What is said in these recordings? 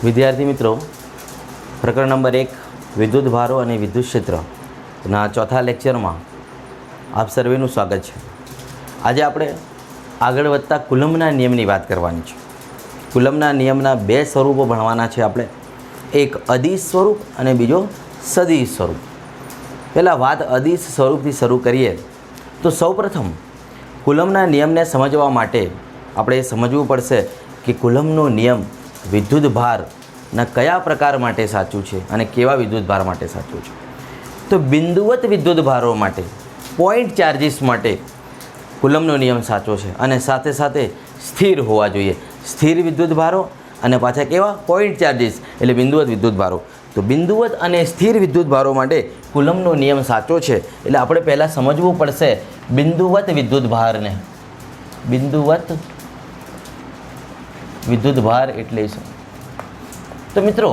વિદ્યાર્થી મિત્રો, પ્રકરણ નંબર 1 વિદ્યુત ભારો અને વિદ્યુત ક્ષેત્રના ચોથા લેક્ચરમાં આપ સર્વેનું સ્વાગત છે. આજે આપણે આગળ વધતા કુલમ્બના નિયમની વાત કરવાની છે. કુલમ્બના નિયમના બે સ્વરૂપો ભણવાના છે આપણે, એક અદિશ સ્વરૂપ અને બીજો સદિશ સ્વરૂપ. પહેલાં વાત અદિશ સ્વરૂપથી શરૂ કરીએ તો સૌપ્રથમ કુલમ્બના નિયમને સમજવા માટે આપણે સમજવું પડશે કે કુલમ્બનો નિયમ વિદ્યુત ભારના કયા પ્રકાર માટે સાચું છે અને કેવા વિદ્યુત ભાર માટે સાચું છે. તો બિંદુવત વિદ્યુત ભારો માટે, પોઈન્ટ ચાર્જીસ માટે કુલમ્બનો નિયમ સાચો છે અને સાથે સાથે સ્થિર હોવા જોઈએ. સ્થિર વિદ્યુત ભારો અને પાછા કેવા પોઈન્ટ ચાર્જીસ એટલે બિંદુવત વિદ્યુત ભારો. તો બિંદુવત અને સ્થિર વિદ્યુત ભારો માટે કુલમ્બનો નિયમ સાચો છે એટલે આપણે પહેલાં સમજવું પડશે બિંદુવત વિદ્યુત ભારને. બિંદુવત વિદ્યુત ભાર એટલે શું? તો મિત્રો,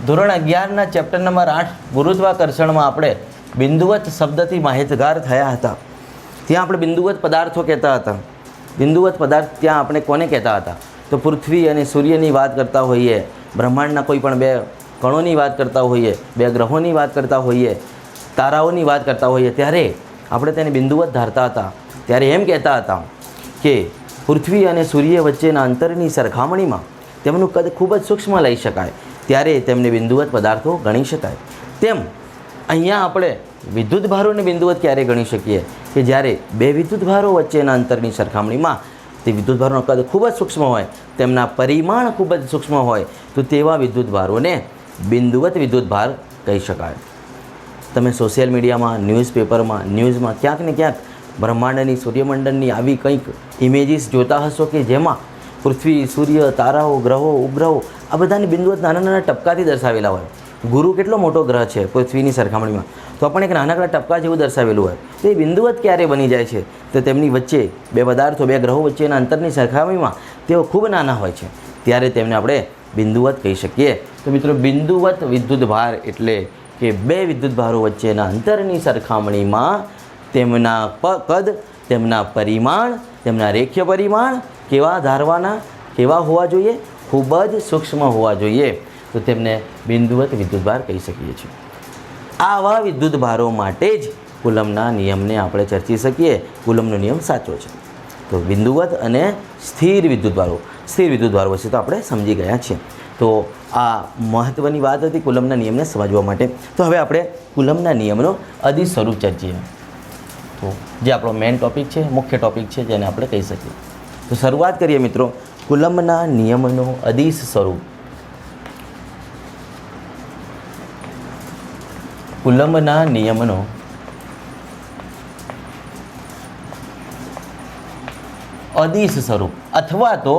ધોરણ 11ના ચેપ્ટર નંબર 8 ગુરુત્વાકર્ષણમાં આપણે બિંદુવત શબ્દથી માહિતગાર થયા હતા. ત્યાં આપણે બિંદુવત પદાર્થો કહેતા હતા. બિંદુવત પદાર્થ ત્યાં આપણે કોને કહેતા હતા? તો પૃથ્વી અને સૂર્યની વાત કરતા હોઈએ, બ્રહ્માંડના કોઈ પણ બે કણોની વાત કરતા હોઈએ, બે ગ્રહોની વાત કરતા હોઈએ, તારાઓની વાત કરતા હોઈએ, ત્યારે આપણે તેને બિંદુવત ધારતા હતા. ત્યારે એમ કહેતા હતા કે પૃથ્વી અને સૂર્ય વચ્ચેના અંતરની સરખામણીમાં તેમનું કદ ખૂબ જ સૂક્ષ્મ લઈ શકાય, ત્યારે તેમને બિંદુવત પદાર્થો ગણી શકાય. તેમ અહીંયા આપણે વિદ્યુત ભારોને બિંદુવત ક્યારે ગણી શકીએ કે જ્યારે બે વિદ્યુત ભારો વચ્ચેના અંતરની સરખામણીમાં તે વિદ્યુત ભારોનું કદ ખૂબ જ સૂક્ષ્મ હોય, તેમના પરિમાણ ખૂબ જ સૂક્ષ્મ હોય, તો તેવા વિદ્યુત ભારોને બિંદુવત વિદ્યુત ભાર કહી શકાય. તમે સોશિયલ મીડિયામાં, ન્યૂઝપેપરમાં, ન્યૂઝમાં ક્યાંક ને ક્યાંક બ્રહ્માંડની, સૂર્યમંડળની આવી કંઈક ઇમેજીસ જોતા હશો કે જેમાં પૃથ્વી, સૂર્ય, તારાઓ, ગ્રહો, ઉપગ્રહો આ બધાની બિંદુવત નાના નાના ટપકાથી દર્શાવેલા હોય. ગુરુ કેટલો મોટો ગ્રહ છે પૃથ્વીની સરખામણીમાં, તો પણ એક નાનકડા ટપકા જેવું દર્શાવેલું હોય. તો એ બિંદુવત ક્યારે બની જાય છે? તો તેમની વચ્ચે બે પદાર્થો, બે ગ્રહો વચ્ચેના અંતરની સરખામણીમાં તેઓ ખૂબ નાના હોય છે, ત્યારે તેમને આપણે બિંદુવત કહી શકીએ. તો મિત્રો, બિંદુવત વિદ્યુત ભાર એટલે કે બે વિદ્યુત ભારો વચ્ચેના અંતરની સરખામણીમાં તેમના કદ, તેમના પરિમાણ, તેમના રેખીય પરિમાણ કેવા ધારવાના, કેવા હોવા જોઈએ? ખૂબ જ સૂક્ષ્મ હોવા જોઈએ. તો તેમને બિંદુવત વિદ્યુત ભાર કહી શકીએ છીએ. આવા વિદ્યુત ભારો માટે જ કુલમ્બના નિયમને આપણે ચર્ચી શકીએ. કુલમ્બનો નિયમ સાચો છે. તો બિંદુવત અને સ્થિર વિદ્યુત ભારો, સ્થિર વિદ્યુત ભારો વિશે તો આપણે સમજી ગયા છીએ. તો આ મહત્ત્વની વાત હતી કુલમ્બના નિયમને સમજવા માટે. તો હવે આપણે કુલમ્બના નિયમનો અદિશ સ્વરૂપ ચર્ચીએ. તો જે આપણો મેઇન ટૉપિક છે, મુખ્ય ટૉપિક છે, જેને આપણે કહી શકીએ. તો શરૂઆત કરીએ મિત્રો, કુલમ્બના નિયમનો અદિશ સ્વરૂપ. કુલમ્બના નિયમનો અદિશ સ્વરૂપ, અથવા તો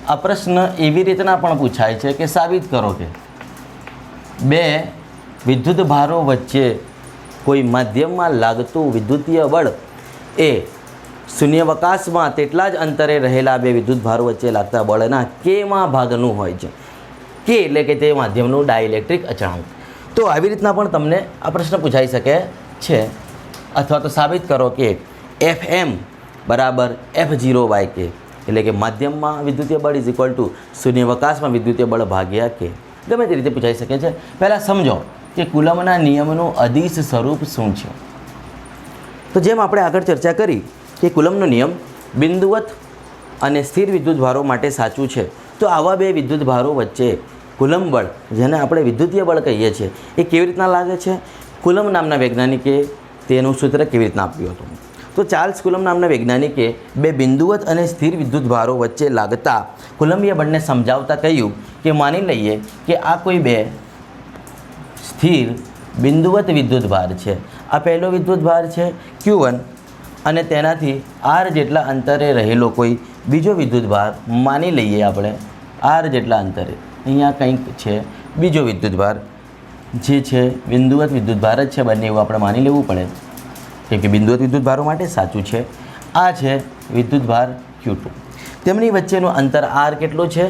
આ પ્રશ્ન એવી રીતના પણ પૂછાય છે કે સાબિત કરો કે બે વિદ્યુત ભારો વચ્ચે કોઈ માધ્યમમાં લાગતું વિદ્યુતીય બળ એ શૂન્યાવકાશમાં તેટલા જ અંતરે રહેલા બે વિદ્યુત ભારો વચ્ચે લાગતા બળના કેમાં ભાગનું હોય છે. કે એટલે કે તે માધ્યમનું ડાઇલેક્ટ્રિક અચળાંક. તો આવી રીતના પણ તમને આ પ્રશ્ન પૂછાઈ શકે છે. અથવા તો સાબિત કરો કે Fm બરાબર F0/k, એટલે કે માધ્યમમાં વિદ્યુતીય બળ ઇઝ ઇક્વલ ટુ શૂન્યાવકાશમાં વિદ્યુતીય બળ ભાગ્યા k. ગમે તે રીતે પૂછાઈ શકે છે. પહેલાં સમજો કે કુલમ્બના નિયમનું અદિશ સ્વરૂપ શું છે. તો જેમ આપણે આગળ ચર્ચા કરી કે કુલમ્બનો નિયમ બિંદુવત અને સ્થિર વિદ્યુત ભારો માટે સાચું છે. તો આવા બે વિદ્યુત ભારો વચ્ચે કુલમ્બ બળ, જેને આપણે વિદ્યુતીય બળ કહીએ છીએ, એ કેવી રીતના લાગે છે? કુલમ્બ નામના વૈજ્ઞાનિકે તેનું સૂત્ર કેવી રીતના આપ્યું હતું? તો ચાર્લ્સ કુલમ્બ નામના વૈજ્ઞાનિકે બે બિંદુવત અને સ્થિર વિદ્યુત ભારો વચ્ચે લાગતા કુલમ્બીય બળને સમજાવતા કહ્યું કે માની લઈએ કે આ કોઈ બે સ્થિર બિંદુવત વિદ્યુત ભાર છે. આ પહેલો વિદ્યુત ભાર છે Q1 અને તેનાથી R જેટલા અંતરે રહેલો કોઈ બીજો વિદ્યુત ભાર માની લઈએ આપણે R જેટલા અંતરે. અહીંયા કંઈક છે બીજો વિદ્યુત ભાર જે છે બિંદુવત વિદ્યુત ભાર જ છે બંને, એવું આપણે માની લેવું પડે કેમ કે બિંદુવત વિદ્યુત ભારો માટે સાચું છે. આ છે વિદ્યુત ભાર Q2. તેમની વચ્ચેનું અંતર R કેટલું છે?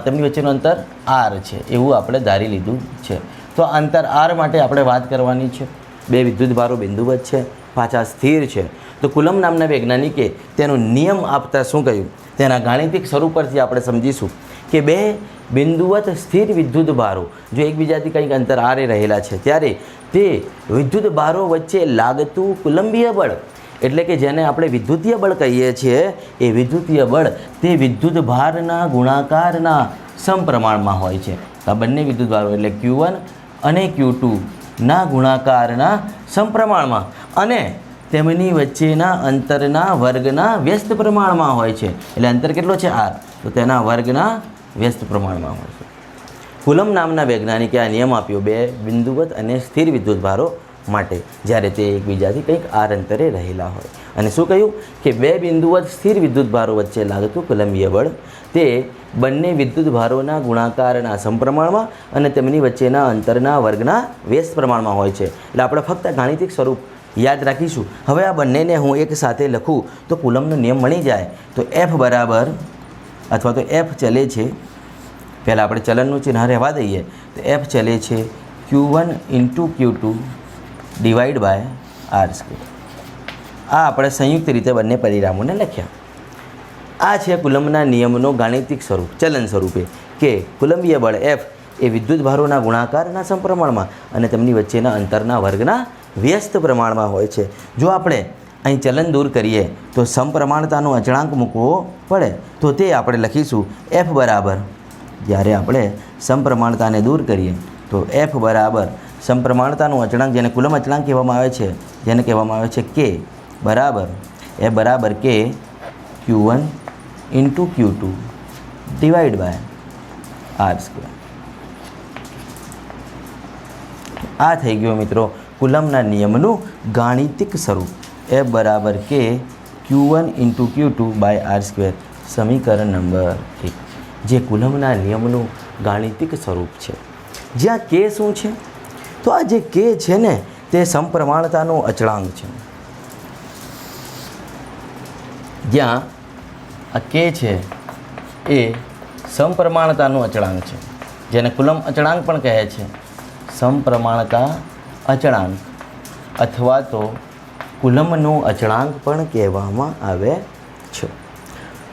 તેમની વચ્ચેનું અંતર R છે એવું આપણે ધારી લીધું છે. તો અંતર R માટે આપણે વાત કરવાની છે. બે વિદ્યુત ભારો બિંદુવત છે, પાછા સ્થિર છે. તો કુલમ્બ નામના વૈજ્ઞાનિકે તેનો નિયમ આપતા શું કહ્યું? તેના ગાણિતિક સ્વરૂપ પરથી આપણે સમજીશું કે બે બિંદુવત સ્થિર વિદ્યુત ભારો જો એકબીજાથી કંઈક અંતર આરે રહેલા છે ત્યારે તે વિદ્યુત ભારો વચ્ચે લાગતું કુલંબીય બળ એટલે કે જેને આપણે વિદ્યુતીય બળ કહીએ છીએ એ વિદ્યુતીય બળ તે વિદ્યુત ભારના ગુણાકારના સમપ્રમાણમાં હોય છે. આ બંને વિદ્યુત ભારો એટલે Q1 અને Q2 ના ગુણાકારના સમપ્રમાણમાં અને તેમની વચ્ચેના અંતરના વર્ગના વ્યસ્ત પ્રમાણમાં હોય છે. એટલે અંતર કેટલો છે r તો તેના વર્ગના વ્યસ્ત પ્રમાણમાં હોય છે. કુલમ નામના વૈજ્ઞાનિકે આ નિયમ આપ્યો બે બિંદુવત અને સ્થિર વિદ્યુત ભારો માટે જ્યારે તે એકબીજાથી કંઈક r અંતરે રહેલા હોય. અને શું કહ્યું કે બે બિંદુવત સ્થિર વિદ્યુત ભારો વચ્ચે લાગતું કુલંબીય બળ તે બંને વિદ્યુત ભારોના ગુણાકારના સમપ્રમાણમાં અને તેમની વચ્ચેના અંતરના વર્ગના વ્યસ્ત પ્રમાણમાં હોય છે. એટલે આપણે ફક્ત ગાણિતિક સ્વરૂપ યાદ રાખીશું. હવે આ બંનેને હું એક સાથે લખું તો કુલમનો નિયમ મળી જાય. તો F બરાબર અથવા તો F ચલે છે, પહેલાં આપણે ચલનનું ચિહ્ન રહેવા દઈએ તો F ચલે છે Q1 × Q2 divide by r². આ આપણે સંયુક્ત રીતે બંને પરિણામોને લખ્યા. આ છે કુલમના નિયમનો ગાણિતિક સ્વરૂપ ચલન સ્વરૂપે કે કુલંબીય બળ F એ વિદ્યુત ભારોના ગુણાકારના સમપ્રમાણમાં અને તેમની વચ્ચેના અંતરના વર્ગના વ્યસ્ત પ્રમાણમાં હોય છે. જો આપણે અહીં ચલન દૂર કરીએ તો સમપ્રમાણતાનો અચળાંક મૂકવો પડે તો તે આપણે લખીશું F બરાબર, જ્યારે આપણે સમપ્રમાણતાને દૂર કરીએ તો F બરાબર સમપ્રમાણતાનું અચળાંક જેને કુલમ અચળાંક કહેવામાં આવે છે, જેને કહેવામાં આવે છે K બરાબર F બરાબર K Q1 × Q2 divide by r². આ થઈ ગયો મિત્રો કુલમના નિયમનું ગાણિતિક સ્વરૂપ F બરાબર K Q1 × Q2 by r². સમીકરણ નંબર 1 જે કુલમના નિયમનું ગાણિતિક સ્વરૂપ છે. જ્યાં K શું છે તો આ જે K છે ને તે સમપ્રમાણતાનો અચળાંક છે. જ્યાં આ K છે એ સમપ્રમાણતાનો અચળાંક છે, જેને કુલમ અચળાંક પણ કહે છે. સમપ્રમાણતા અચળાંક અથવા તો કુલમનો અચળાંક પણ કહેવામાં આવે છે.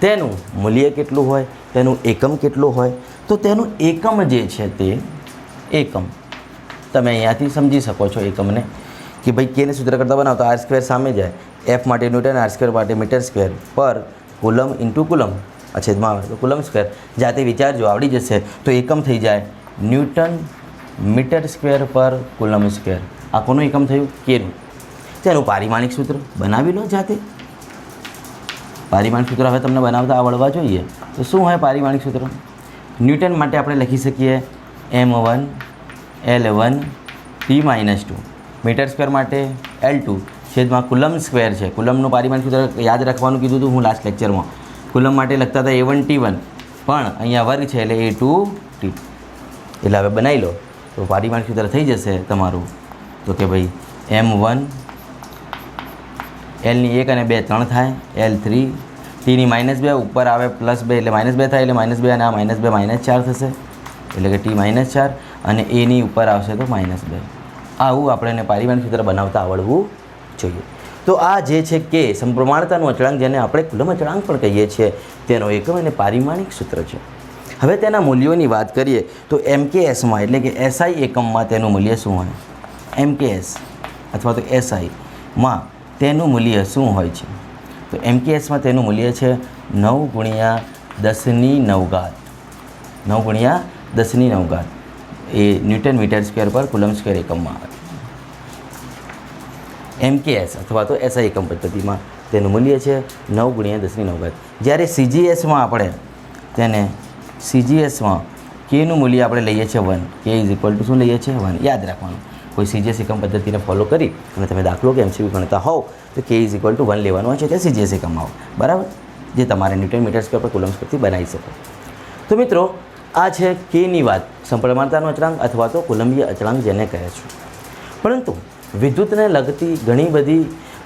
તેનું મૂલ્ય કેટલું હોય, તેનું એકમ કેટલું હોય તો તેનું એકમ જે છે તે એકમ તમે અહીંયાથી સમજી શકો છો એકમને કે ભાઈ કેને સૂત્ર કરતાં બનાવો તો r² સામે જાય, F માટે ન્યૂટન, r² માટે મીટર સ્ક્વેર પર કુલમ × કુલમ છેદમાં આવે તો કુલમ સ્ક્વેર. જાતે વિચારજો, આવડી જશે. તો એકમ થઈ જાય ન્યૂટન મીટર સ્ક્વેર પર કુલમ સ્ક્વેર. આ કોનું એકમ થયું? કેનું. તેનું પારિમાણિક સૂત્ર બનાવી લો જાતે. પારિમાણિક સૂત્ર હવે તમને બનાવતા આવડવા જોઈએ. તો શું હોય પારિમાણિક સૂત્ર? ન્યૂટન માટે આપણે લખી શકીએ m1 L1 T-2, metre square માટે L2 છેદમાં કુલમ સ્ક્વેર છે. કુલમનું પારિમાણિક સૂત્ર યાદ રાખવાનું કીધું હતું હું લાસ્ટ લેક્ચરમાં. કુલમ માટે લખતા હતા A1 T1 પણ અહીંયા વર્ગ છે એટલે A2 T2. એટલે હવે બનાવી લો તો પારિમાણિક સૂત્ર થઈ જશે તમારું. તો કે ભાઈ m1 Lની 1 અને 2 3 થાય, L3 Tની -2 ઉપર આવે +2 એટલે -2 થાય, એટલે -2 અને આ -2 -4 થશે એટલે કે T -4 અને Aની ઉપર આવશે તો -2. આવું આપણને પારિમાણિક સૂત્ર બનાવતા આવડવું જોઈએ. તો આ જે છે કે સમપ્રમાણતાનું અચળાંક જેને આપણે કુલમ અચળાંક પણ કહીએ છીએ તેનો એકમ અને પારિમાણિક સૂત્ર છે. હવે તેના મૂલ્યોની વાત કરીએ તો MKSમાં એટલે કે SI એકમમાં તેનું મૂલ્ય શું હોય? MKS અથવા તો SIમાં તેનું મૂલ્ય શું હોય છે? તો MKSમાં તેનું મૂલ્ય છે 9 × 10⁹. 9 × 10⁹ એ ન્યૂટન મીટર સ્ક્વેર પર કુલમ સ્ક્વેર એકમમાં આવે. MKS અથવા તો SI એકમ પદ્ધતિમાં તેનું મૂલ્ય છે 9 × 10⁹. જ્યારે CGSમાં આપણે તેને CGSમાં Kનું મૂલ્ય આપણે લઈએ છીએ 1. K = શું લઈએ છીએ? 1. યાદ રાખવાનું. કોઈ CGS એકમ પદ્ધતિને ફોલો કરી અને તમે દાખલો કે MCQ ગણતા હોવ તો K = 1 લેવાનું હોય છે તે CGS એકમમાં આવો બરાબર, જે તમારે ન્યૂટન મીટર સ્ક્વેર પર કુલમ સ્ક્વેરથી બનાવી શકો. તો મિત્રો આ છે Kની વાત, સમપ્રમાણતાનો અચળાંક અથવા તો કુલંબીય અચળાંક જેને કહે છે. પરંતુ વિદ્યુતને લગતી ઘણી બધી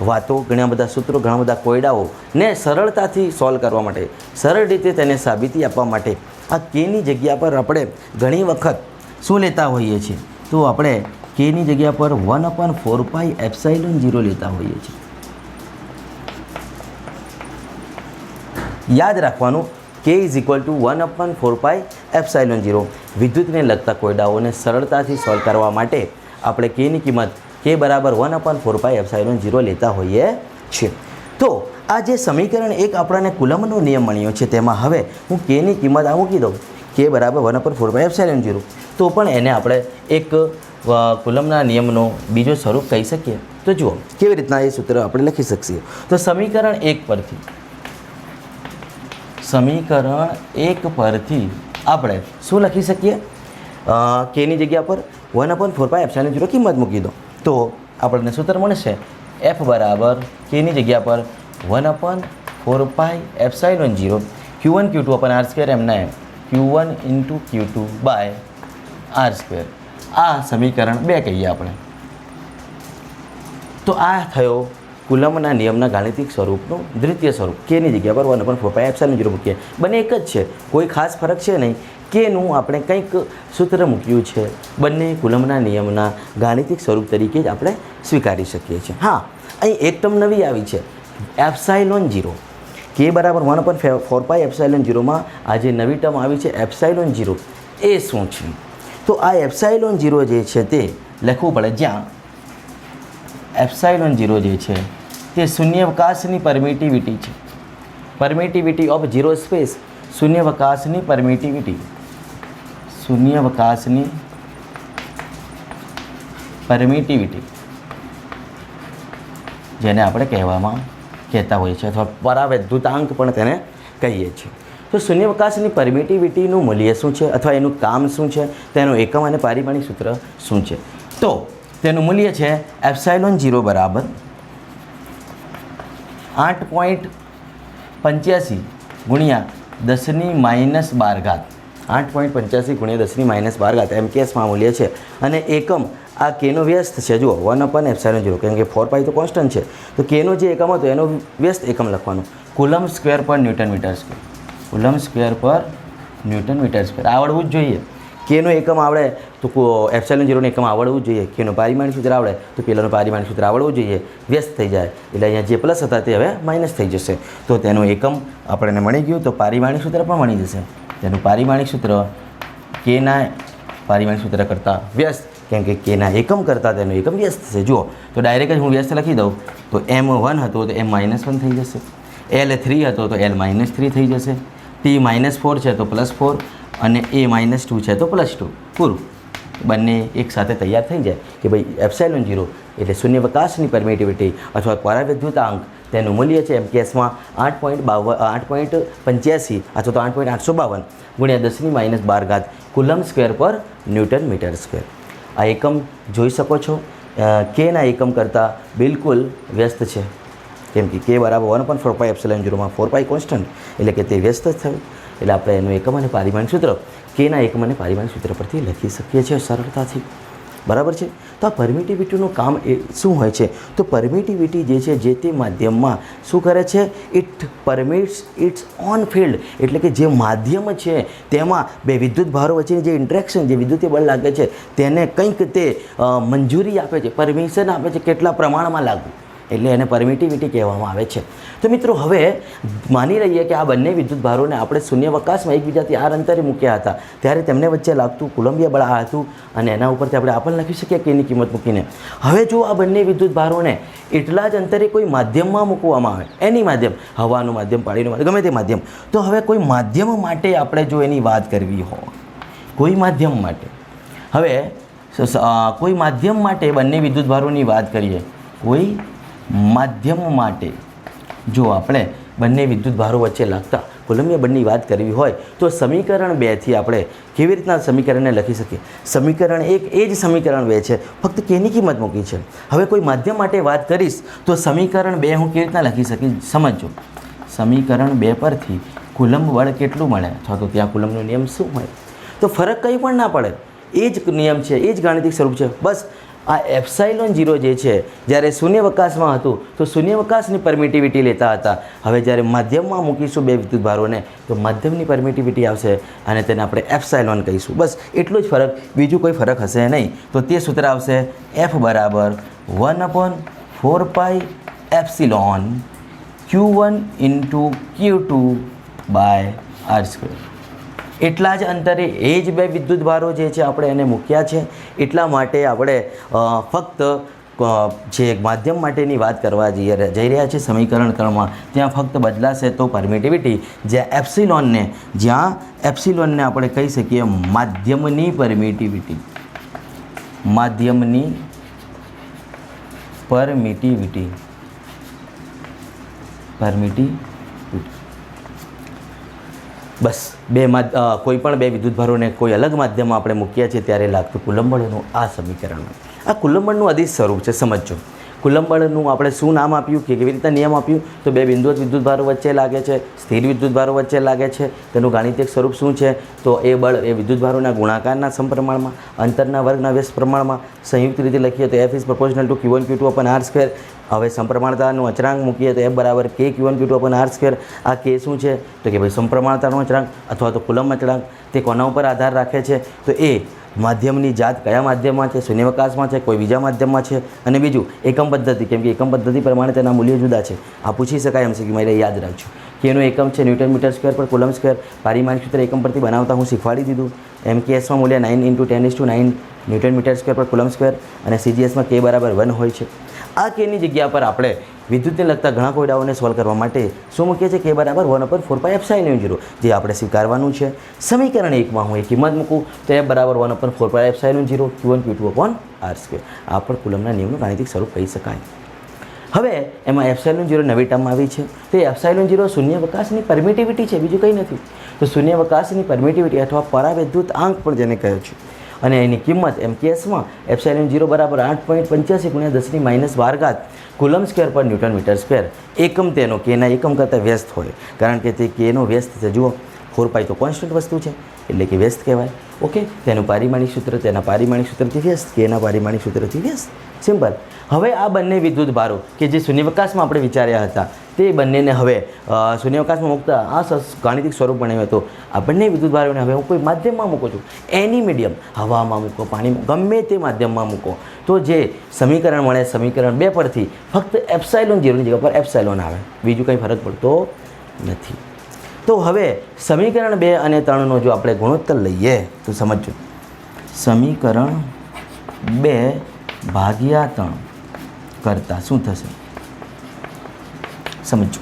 વાતો, ઘણા બધા સૂત્રો, ઘણા બધા કોયડાઓને સરળતાથી સોલ્વ કરવા માટે, સરળ રીતે તેને સાબિતી આપવા માટે આ Kની જગ્યા પર આપણે ઘણી વખત શું લેતા હોઈએ છીએ? તો આપણે Kની જગ્યા પર 1/4πε0 લેતા હોઈએ છીએ. યાદ રાખવાનું કે ઇઝ ઇક્વલ ટુ 1/4πε0. વિદ્યુતને લગતા કોયડાઓને સરળતાથી સોલ્વ કરવા માટે આપણે કેની કિંમત કે બરાબર 1/4πε0 લેતા હોઈએ છીએ. તો આ જે સમીકરણ એક આપણને કુલમ્બનો નિયમ મળ્યો છે તેમાં હવે હું કેની કિંમત આ મૂકી દઉં કે બરાબર 1/4πε0. તો પણ એને આપણે એક કુલમ્બના નિયમનો બીજો સ્વરૂપ કહી શકીએ. તો જુઓ કેવી રીતના એ સૂત્ર આપણે લખી શકીએ. તો સમીકરણ એક પરથી આપણે શું લખી શકીએ? કેની જગ્યા પર 1/4πε0 કિંમત મૂકી દો તો આપણને સૂત્ર મળશે એફ બરાબર કેની જગ્યા પર 1/4πε0 Q1 Q2 અપન R² એમના એમ Q1 × Q2 બાય R². આ સમીકરણ 2 કહીએ આપણે. તો આ થયો કુલમ્બના નિયમના ગાણિતિક સ્વરૂપનું દ્વિતીય સ્વરૂપ. કેની જગ્યા પર 1/4πε0 મૂકીએ. બંને એક જ છે, કોઈ ખાસ ફરક છે નહીં. કેનું આપણે કંઈક સૂત્ર મૂક્યું છે, બંને કુલમ્બના નિયમના ગાણિતિક સ્વરૂપ તરીકે જ આપણે સ્વીકારી શકીએ છીએ. હા, અહીં એક ટર્મ નવી આવી છે ε0. કે બરાબર 1/4πε0માં આ જે નવી ટર્મ આવી છે ε0 એ શું છે? તો આ ε0 જે છે તે લખવું પડે, જ્યાં ε0 જે છે તે શૂન્યાવકાશની પરમિટિવિટી છે. પરમિટિવિટી ઓફ ઝીરો સ્પેસ, શૂન્યાવકાશની પરમિટિવિટી, શૂન્યાવકાશની પરમિટિવિટી જેને આપણે કહેતા હોઈએ છીએ અથવા પરાવૈદ્યુતાંક પણ તેને કહીએ છીએ. તો શૂન્યાવકાશની પરમિટિવિટીનું મૂલ્ય શું છે અથવા એનું કામ શું છે, તેનું એકમ અને પારિમાણિક સૂત્ર શું છે? તો તેનું મૂલ્ય છે ε0 બરાબર 8.85 ગુણ્યા 10⁻12. 8.85 ગુણ્યા 10⁻12 MKSમાં મૂલ્ય છે. અને એકમ આ કેનો વ્યસ્ત છે, જુઓ 1/ε0, કારણ કે 4π તો કોન્સ્ટન્ટ છે. તો કેનો જે એકમ હતો એનો વ્યસ્ત એકમ લખવાનો, coulomb square per newton metre square. Coulomb square per newton metre square આવડવું જ જોઈએ. કેનો એકમ આવડે તો ε0નું એકમ આવડવું જ જોઈએ. કેનો પારિમાણિક સૂત્ર આવડે તો પેલાનું પારિમાણિક સૂત્ર આવડવું જોઈએ. વ્યસ્ત થઈ જાય એટલે અહીંયા જે પ્લસ હતા તે હવે માઇનસ થઈ જશે. તો તેનું એકમ આપણને મળી ગયું, તો પારિમાણિક સૂત્ર પણ મળી જશે. તેનું પારિમાણિક સૂત્ર કેના પારિમાણિક સૂત્ર કરતાં વ્યસ્ત, કેમ કે કેના એકમ કરતાં તેનું એકમ વ્યસ્ત છે. જુઓ તો ડાયરેક્ટ જ હું વ્યસ્ત લખી દઉં તો m1 હતો તો m-1 થઈ જશે, L3 હતો તો L-3 થઈ જશે, T-4 છે તો +4 અને A-2 છે તો +2. પૂરું. બંને એક સાથે તૈયાર થઈ જાય કે ભાઈ ε0 એટલે શૂન્યાવકાશની પરમિટિવિટી અથવા પરાવૈદ્યુતાંક, તેનું મૂલ્ય છે MKSમાં 8.85 અથવા તો 8.852 ગુણ્યા 10⁻12 coulomb square per newton metre square. આ એકમ જોઈ શકો છો કેના એકમ કરતાં બિલકુલ વ્યસ્ત છે, કેમ કે કે બરાબર 1/4πε0માં 4π કોન્સ્ટન્ટ એટલે કે તે વ્યસ્ત જ થયું. એટલે આપણે એનું એકમ અને પારિમાણિક સૂત્ર કેના એકમ અને પારિમાણિક સૂત્ર પરથી લખી શકીએ છીએ સરળતાથી. બરાબર છે. તો આ પરમિટિવિટીનું કામ એ શું હોય છે? તો પરમિટિવિટી જે છે જે તે માધ્યમમાં શું કરે છે? It permits it's on field, એટલે કે જે માધ્યમ છે તેમાં બે વિદ્યુત ભારો વચ્ચેની જે ઇન્ટરેક્શન, જે વિદ્યુતીય બળ લાગે છે તેને કંઈક તે મંજૂરી આપે છે, પરમિશન આપે છે કેટલા પ્રમાણમાં લાગવું, એટલે એને પરમિટિવિટી કહેવામાં આવે છે. તો મિત્રો હવે માની લઈએ કે આ બંને વિદ્યુત ભારોને આપણે શૂન્યાવકાશમાં એકબીજાથી આ અંતરે મૂક્યા હતા, ત્યારે તેમને વચ્ચે લાગતું કુલંબીય બળ આ હતું અને એના ઉપરથી આપણે આ પણ લખી શકીએ કે એની કિંમત મૂકીને. હવે જો આ બંને વિદ્યુત ભારોને એટલા જ અંતરે કોઈ માધ્યમમાં મૂકવામાં આવે, એની માધ્યમ, હવાનું માધ્યમ, પાણીનું માધ્યમ, ગમે તે માધ્યમ, તો હવે કોઈ માધ્યમ માટે આપણે જો એની વાત કરવી હોય, કોઈ માધ્યમ માટે, હવે કોઈ માધ્યમ માટે બંને વિદ્યુત ભારોની વાત કરીએ, કોઈ માધ્યમ માટે જો આપણે બંને વિદ્યુત ભારો વચ્ચે લાગતા કુલંબીય બળની વાત કરવી હોય તો સમીકરણ 2થી આપણે કેવી રીતના સમીકરણને લખી શકીએ? સમીકરણ 1 એ જ સમીકરણ 2 છે, ફક્ત કેની કિંમત મૂકી છે. હવે કોઈ માધ્યમ માટે વાત કરીશ તો સમીકરણ 2 હું કેવી રીતના લખી શકીશ સમજો. સમીકરણ 2 પરથી કુલંબ બળ કેટલું મળે અથવા તો ત્યાં કુલંબનો નિયમ શું હોય? તો ફરક કંઈ પણ ના પડે, એ જ નિયમ છે, એ જ ગાણિતિક સ્વરૂપ છે. બસ આ ε0 જે છે જ્યારે શૂન્યાવકાશમાં હતું તો શૂન્યાવકાશની પરમિટિવિટી લેતા હતા. હવે જ્યારે માધ્યમમાં મૂકીશું બે વિદ્યુત ભારોને તો માધ્યમની પરમિટિવિટી આવશે અને તેને આપણે ε કહીશું. બસ એટલો જ ફરક, બીજું કોઈ ફરક હશે નહીં. તો તે સૂત્ર આવશે F બરાબર 1/4πε Q1 × Q2 બાય r². એટલા જ અંતરે એ જ બે વિદ્યુતભારો જે છે આપણે એને મૂક્યા છે. એટલા માટે આપણે ફક્ત જે માધ્યમ માટેની વાત કરવા જઈ રહ્યા છે સમીકરણ 3માં, ત્યાં ફક્ત બદલાશે તો પરમિટિવિટી, જ્યાં એપ્સિલોનને આપણે કહી શકીએ માધ્યમની પરમિટિવિટી, બસ કોઈ પણ બે વિદ્યુતભારોને કોઈ અલગ માધ્યમમાં આપણે મૂક્યા છે ત્યારે લાગતું કુલંબ બળનું આ સમીકરણ. આ કુલંબ બળનું અધિક સ્વરૂપ છે. સમજો કુલંબ બળનું આપણે શું નામ આપ્યું કે કેવી રીતે નિયમ આપ્યું, તો બે બિંદુવત વિદ્યુતભારો વચ્ચે લાગે છે, સ્થિર વિદ્યુતભારો વચ્ચે લાગે છે. તેનું ગાણિતિક સ્વરૂપ શું છે, તો એ બળ એ વિદ્યુતભારોના ગુણાકારના સમપ્રમાણમાં, અંતરના વર્ગના વ્યસ્ત પ્રમાણમાં. સંયુક્ત રીતે લખીએ તો F is proportional two Q1 Q2 અપન r². હવે સમપ્રમાણતાનું અચળાંક મૂકીએ તો F બરાબર K Q1 Q2 અપન r². આ K શું છે, તો કે ભાઈ સમપ્રમાણતાનો અચળાંક અથવા તો કુલંબ અચળાંક. તે કોના ઉપર આધાર રાખે છે, તો એ માધ્યમની જાત કયા માધ્યમમાં છે, શૂન્યાવકાશમાં છે, કોઈ બીજા માધ્યમમાં છે, અને બીજું એકમ પદ્ધતિ, કેમ કે એકમ પદ્ધતિ પ્રમાણે તેના મૂલ્ય જુદા છે. આ પૂછી શકાય એમ છે કે મારે યાદ રાખજો. કેનો એકમ છે ન્યૂટન મીટર સ્ક્વેર પર કુલંબ સ્ક્વેર. પારિમાણિક સૂત્ર એકમ પરથી બનાવતા હું શીખવાડી દીધું. MKSમાં મૂલ્ય 9 × 10⁹ ન્યૂટન મીટર સ્ક્વેર પર કુલંબ સ્ક્વેર, અને CGSમાં K બરાબર 1 હોય છે. આ Kની જગ્યા પર આપણે વિદ્યુતને લગતા ઘણા કોયડાઓને સોલ્વ કરવા માટે શું મૂકીએ છીએ, K બરાબર 1/4πε0, જે આપણે સ્વીકારવાનું છે. સમીકરણ 1માં હું એ કિંમત મૂકું તો F બરાબર 1/4πε0 Q1 Q2 અપોન r². આ પણ કુલંબના નિયમનું ગાણિતિક સ્વરૂપ કહી શકાય. હવે એમાં ε0 નવી ટર્મ આવી છે, તો એ ε0 શૂન્યાવકાશની પરમિટિવિટી છે, બીજું કંઈ નથી. તો શૂન્યાવકાશની પરમિટિવિટી અથવા પરાવિદ્યુત આંક પણ જેને કહે છે, અને એની કિંમત MKSમાં ε0 બરાબર 8.85 × 10⁻12 coulomb square per newton metre square. એકમ તેનો Kના એકમ કરતાં વ્યસ્ત હોય, કારણ કે તે Kનો વ્યસ્ત છે. જુઓ 4π તો કોન્સ્ટન્ટ વસ્તુ છે એટલે કે વ્યસ્ત કહેવાય. ઓકે, તેનું પારિમાણિક સૂત્ર તેના પારિમાણિક સૂત્રથી વ્યસ્ત, Kના પારિમાણિક સૂત્રથી વ્યસ્ત. સિમ્પલ. હવે આ બંને વિદ્યુતભારો કે જે શૂન્યાવકાશમાં આપણે વિચાર્યા હતા, તે બંનેને હવે શૂન્યાવકાશમાં મૂકતા આ ગાણિતિક સ્વરૂપ બનાવ્યું હતું. આ બંને વિદ્યુતભારોને હવે હું કોઈ માધ્યમમાં મૂકું છું, એની મીડિયમ, હવામાં મૂકો, પાણીમાં, ગમે તે માધ્યમમાં મૂકો, તો જે સમીકરણ મળે સમીકરણ 2 પરથી ફક્ત ε0ની જગ્યા પર એપ્સાઇલોન આવે, બીજું કંઈ ફરક પડતો નથી. તો હવે સમીકરણ 2 અને 3નો જો આપણે ગુણોત્તર લઈએ તો સમજો, સમીકરણ 2/3 કરતાં શું થશે, સમજો.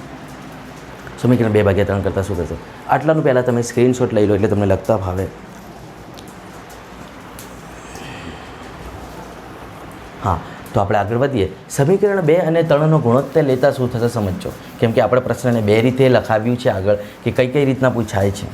સમીકરણ 2/3 કરતાં શું થશે, આટલાનું પહેલાં તમે સ્ક્રીનશોટ લઈ લો એટલે તમને લખતા ભાવે. હા, તો આપણે આગળ વધીએ. સમીકરણ 2 અને 3નો ગુણોત્તર લેતા શું થશે સમજો, કેમ કે આપણે પ્રશ્નને બે રીતે લખાવ્યું છે આગળ કે કઈ રીતના પૂછાય છે.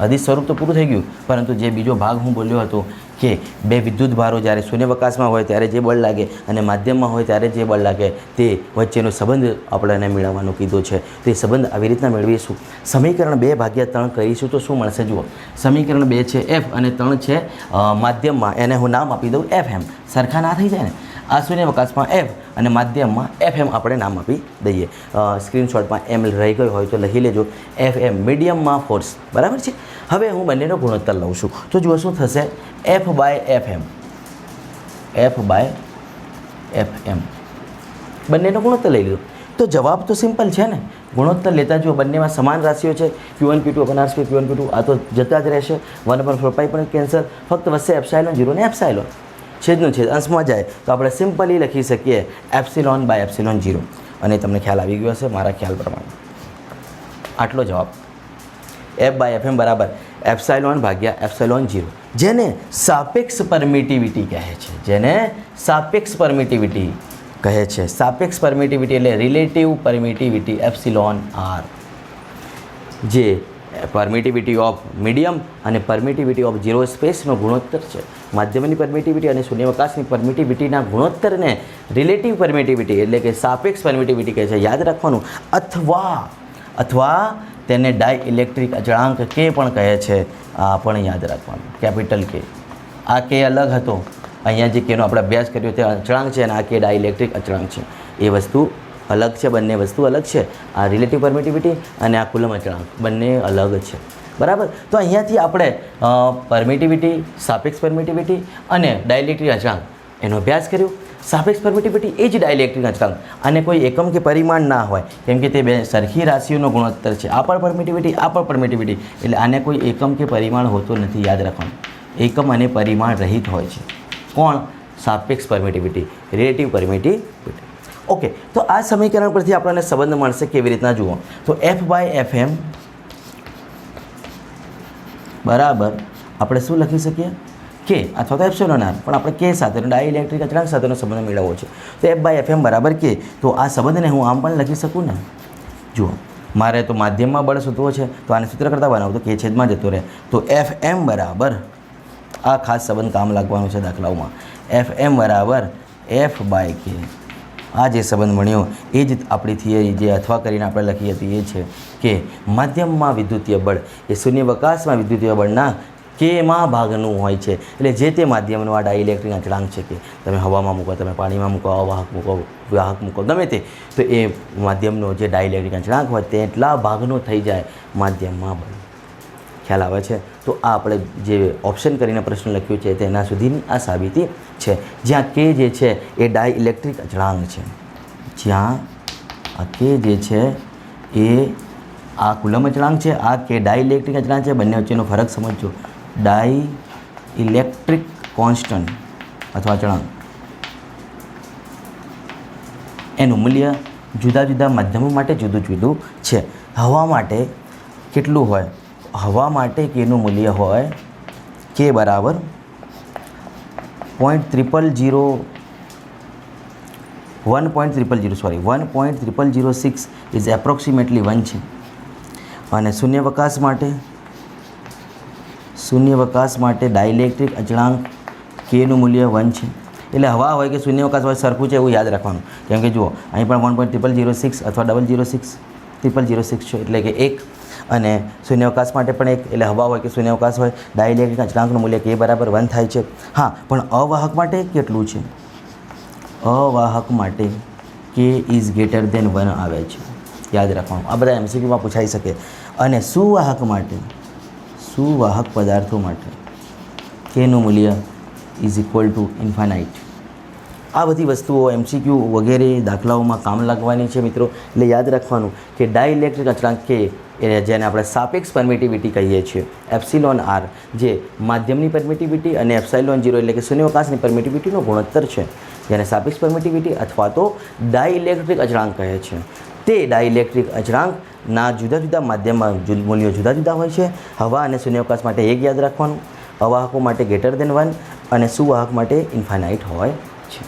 અધિક સ્વરૂપ તો પૂરું થઈ ગયું, પરંતુ જે બીજો ભાગ હું બોલ્યો હતો કે બે વિદ્યુતભારો જ્યારે શૂન્યાવકાશમાં હોય ત્યારે જે બળ લાગે અને માધ્યમમાં હોય ત્યારે જે બળ લાગે, તે વચ્ચેનો સંબંધ આપણને મેળવવાનો કીધો છે. તે સંબંધ આવી રીતના મેળવીશું. સમીકરણ 2/3 કરીશું તો શું મળશે, જુઓ. સમીકરણ 2 છે F અને 3 છે માધ્યમમાં, એને હું નામ આપી દઉં FM. સરખા ના થઈ જાય ને, આ શૂન્યાવકાશમાં F અને માધ્યમમાં FM આપણે નામ આપી દઈએ. સ્ક્રીનશોટમાં M રહી ગયો હોય તો લખી લેજો, FM મીડિયમમાં ફોર્સ, બરાબર છે. હવે હું બંનેનો ગુણોત્તર લઉં છું તો જુઓ શું થશે, F/FM, F/FM બંનેનો ગુણોત્તર લઈ લીધો તો જવાબ તો સિમ્પલ છે ને. ગુણોત્તર લેતા જુઓ, બંનેમાં સમાન રાશિઓ છે, Q1 Q2 અપન r², Q1 Q2 આ તો જતા જ રહેશે, 1/4π પણ કેન્સલ, ફક્ત વચ્ચે ε0 ને એપ્સાઇલોન, છેદનું છેદ અંશમાં જાય તો આપણે સિમ્પલી લખી શકીએ ε/ε0, અને તમને ખ્યાલ આવી ગયો હશે મારા ખ્યાલ પ્રમાણે. આટલો જવાબ F/FM બરાબર ε/ε0, જેને સાપેક્ષ પરમિટિવિટી કહે છે, જેને સાપેક્ષ પરમિટિવિટી કહે છે. સાપેક્ષ પરમિટિવિટી એટલે રિલેટિવ પરમિટિવિટી εr, જે પરમિટિવિટી ઓફ મીડિયમ અને પરમિટિવિટી ઓફ ઝીરો સ્પેસનો ગુણોત્તર છે. માધ્યમની પરમિટિવિટી અને શૂન્યાવકાશની પરમિટિવિટીના ગુણોત્તરને રિલેટિવ પરમિટિવિટી એટલે કે સાપેક્ષ પરમિટિવિટી કહે છે. યાદ રાખવાનું. અથવા તેને ડાયઇલેક્ટ્રિક અચળાંક K પણ કહે છે. આ પણ યાદ રાખવાનું, કેપિટલ K. આ K અલગ હતો, અહીંયા જે Kનો આપણે અભ્યાસ કર્યો તે અચળાંક છે, અને આ K ડાયઇલેક્ટ્રિક અચળાંક છે. એ વસ્તુ અલગ છે, બંને વસ્તુ અલગ છે. આ રિલેટિવ પરમિટિવિટી અને આ કુલંબ અચળાંક બંને અલગ છે, બરાબર. તો અહીંયાથી આપણે પરમિટિવિટી, સાપેક્ષ પરમિટિવિટી અને ડાયઇલેક્ટ્રિક અચળાંક એનો અભ્યાસ કર્યો. સાપેક્ષ પરમિટિવિટી એ જ ડાઇલેક્ટ્રિક અચળાંક. આને કોઈ એકમ કે પરિમાણ ના હોય, કેમ કે તે બે સરખી રાશિઓનો ગુણોત્તર છે. આ પણ પરમિટિવિટી, આ પણ પરમિટિવિટી, એટલે આને કોઈ એકમ કે પરિમાણ હોતું નથી. યાદ રાખવાનું, એકમ અને પરિમાણ રહિત હોય છે. કોણ? સાપેક્ષ પરમિટિવિટી, રિલેટિવ પરમિટિવિટી. ઓકે, તો આ સમીકરણ પરથી આપણને સંબંધ મળશે. કેવી રીતના જુઓ તો F/Fm બરાબર આપણે શું લખી શકીએ? કે અથવા તો એપ્સિલોન આર, પણ આપણે કે સાથેનો ડાઇલેક્ટ્રિક અચળાંક સાથેનો સંબંધ મેળવવો છે. તો F/Fm બરાબર કે. તો આ સંબંધને હું આમ પણ લખી શકું ને. જુઓ, મારે તો માધ્યમમાં બળ શોધવો છે, તો આને સૂત્ર કરતાં બનાવું તો કે છેદમાં જતો રહે. તો Fm બરાબર આ ખાસ સંબંધ કામ લાગવાનું છે દાખલાઓમાં. Fm બરાબર F/K. આ જે સંબંધ મળ્યો એ જ આપણી થિયરી જે અથવા કરીને આપણે લખી હતી એ છે કે માધ્યમમાં વિદ્યુતીય બળ એ શૂન્યાવકાશમાં વિદ્યુતીય બળના કેમાં ભાગનું હોય છે. એટલે જે તે માધ્યમનો આ ડાઇલેક્ટ્રિક અચળાંક છે, કે તમે હવામાં મૂકો, તમે પાણીમાં મૂકો, અવાહક મૂકો, વાહક મૂકો, ગમે તે, તો એ માધ્યમનો જે ડાઇલેક્ટ્રિક અચળાંક હોય તેટલા ભાગનો થઈ જાય માધ્યમમાં બળ. ખ્યાલ આવે છે? તો આ આપણે જે ઓપ્શન કરીને પ્રશ્ન લખ્યો છે તેના સુધીની આ સાબિતી છે. જ્યાં કે જે છે એ ડાઇલેક્ટ્રિક અચળાંક છે, જ્યાં આ કે જે છે એ આ કુલમ અચળાંક છે, આ કે ડાઇલેક્ટ્રિક અચળાંક છે. બંને વચ્ચેનો ફરક સમજો. ડાઇલેક્ટ્રિક કોન્સ્ટન્ટ અથવા અચળાંક એનું મૂલ્ય જુદા જુદા માધ્યમો માટે જુદું જુદું છે. હવા માટે કેટલું હોય? હવા માટે કેનું મૂલ્ય હોય કે બરાબર 1.0006 ઇઝ એપ્રોક્સિમેટલી 1 છે. અને શૂન્યાવકાશ માટે ડાઇલેક્ટ્રિક અચળાંક કેનું મૂલ્ય 1 છે. એટલે હવા હોય કે શૂન્યાવકાશ હોય સરખું છે એવું યાદ રાખવાનું. કેમ કે જુઓ અહીં પણ 1.0006 અથવા 006 છે, એટલે કે 1. અને શૂન્યાવકાશ માટે પણ 1, એટલે હવા હોય કે શૂન્યાવકાશ હોય ડાઇલેક્ટ્રિક અચળાંકનું મૂલ્ય કે બરાબર 1 થાય છે. હા, પણ અવાહક માટે કેટલું છે? અવાહક માટે કે ઇઝ ગ્રેટર દેન 1 આવે છે. યાદ રાખવાનું, આ બધા MCQમાં પૂછાઈ શકે. અને સુવાહક માટે, સુવાહક પદાર્થો માટે કેનું મૂલ્ય ઇઝ ઇક્વલ ટુ ઇન્ફાનાઇટ. આ બધી વસ્તુઓ MCQ વગેરે દાખલાઓમાં કામ લાગવાની છે મિત્રો. એટલે યાદ રાખવાનું કે ડાઇલેક્ટ્રિક અચળાંક કે જેને આપણે સાપેક્ષ પરમિટિવિટી કહીએ છીએ, એપ્સિલોન આર જે માધ્યમની પરમિટિવિટી અને એપ્સાઇલોન 0 એટલે કે શૂન્યાવકાશની પરમિટિવિટીનો ગુણોત્તર છે, જેને સાપેક્ષ પરમિટિવિટી અથવા તો ડાઇલેક્ટ્રિક અચળાંક કહે છે. તે ડાઇલેક્ટ્રિક અચળાંકના જુદા જુદા માધ્યમમાં મૂલ્યો જુદા જુદા હોય છે. હવા અને શૂન્યાવકાશ માટે 1 યાદ રાખવાનું, અવાહકો માટે ગ્રેટર દેન 1 અને સુવાહક માટે ઇન્ફાનાઇટ હોય છે.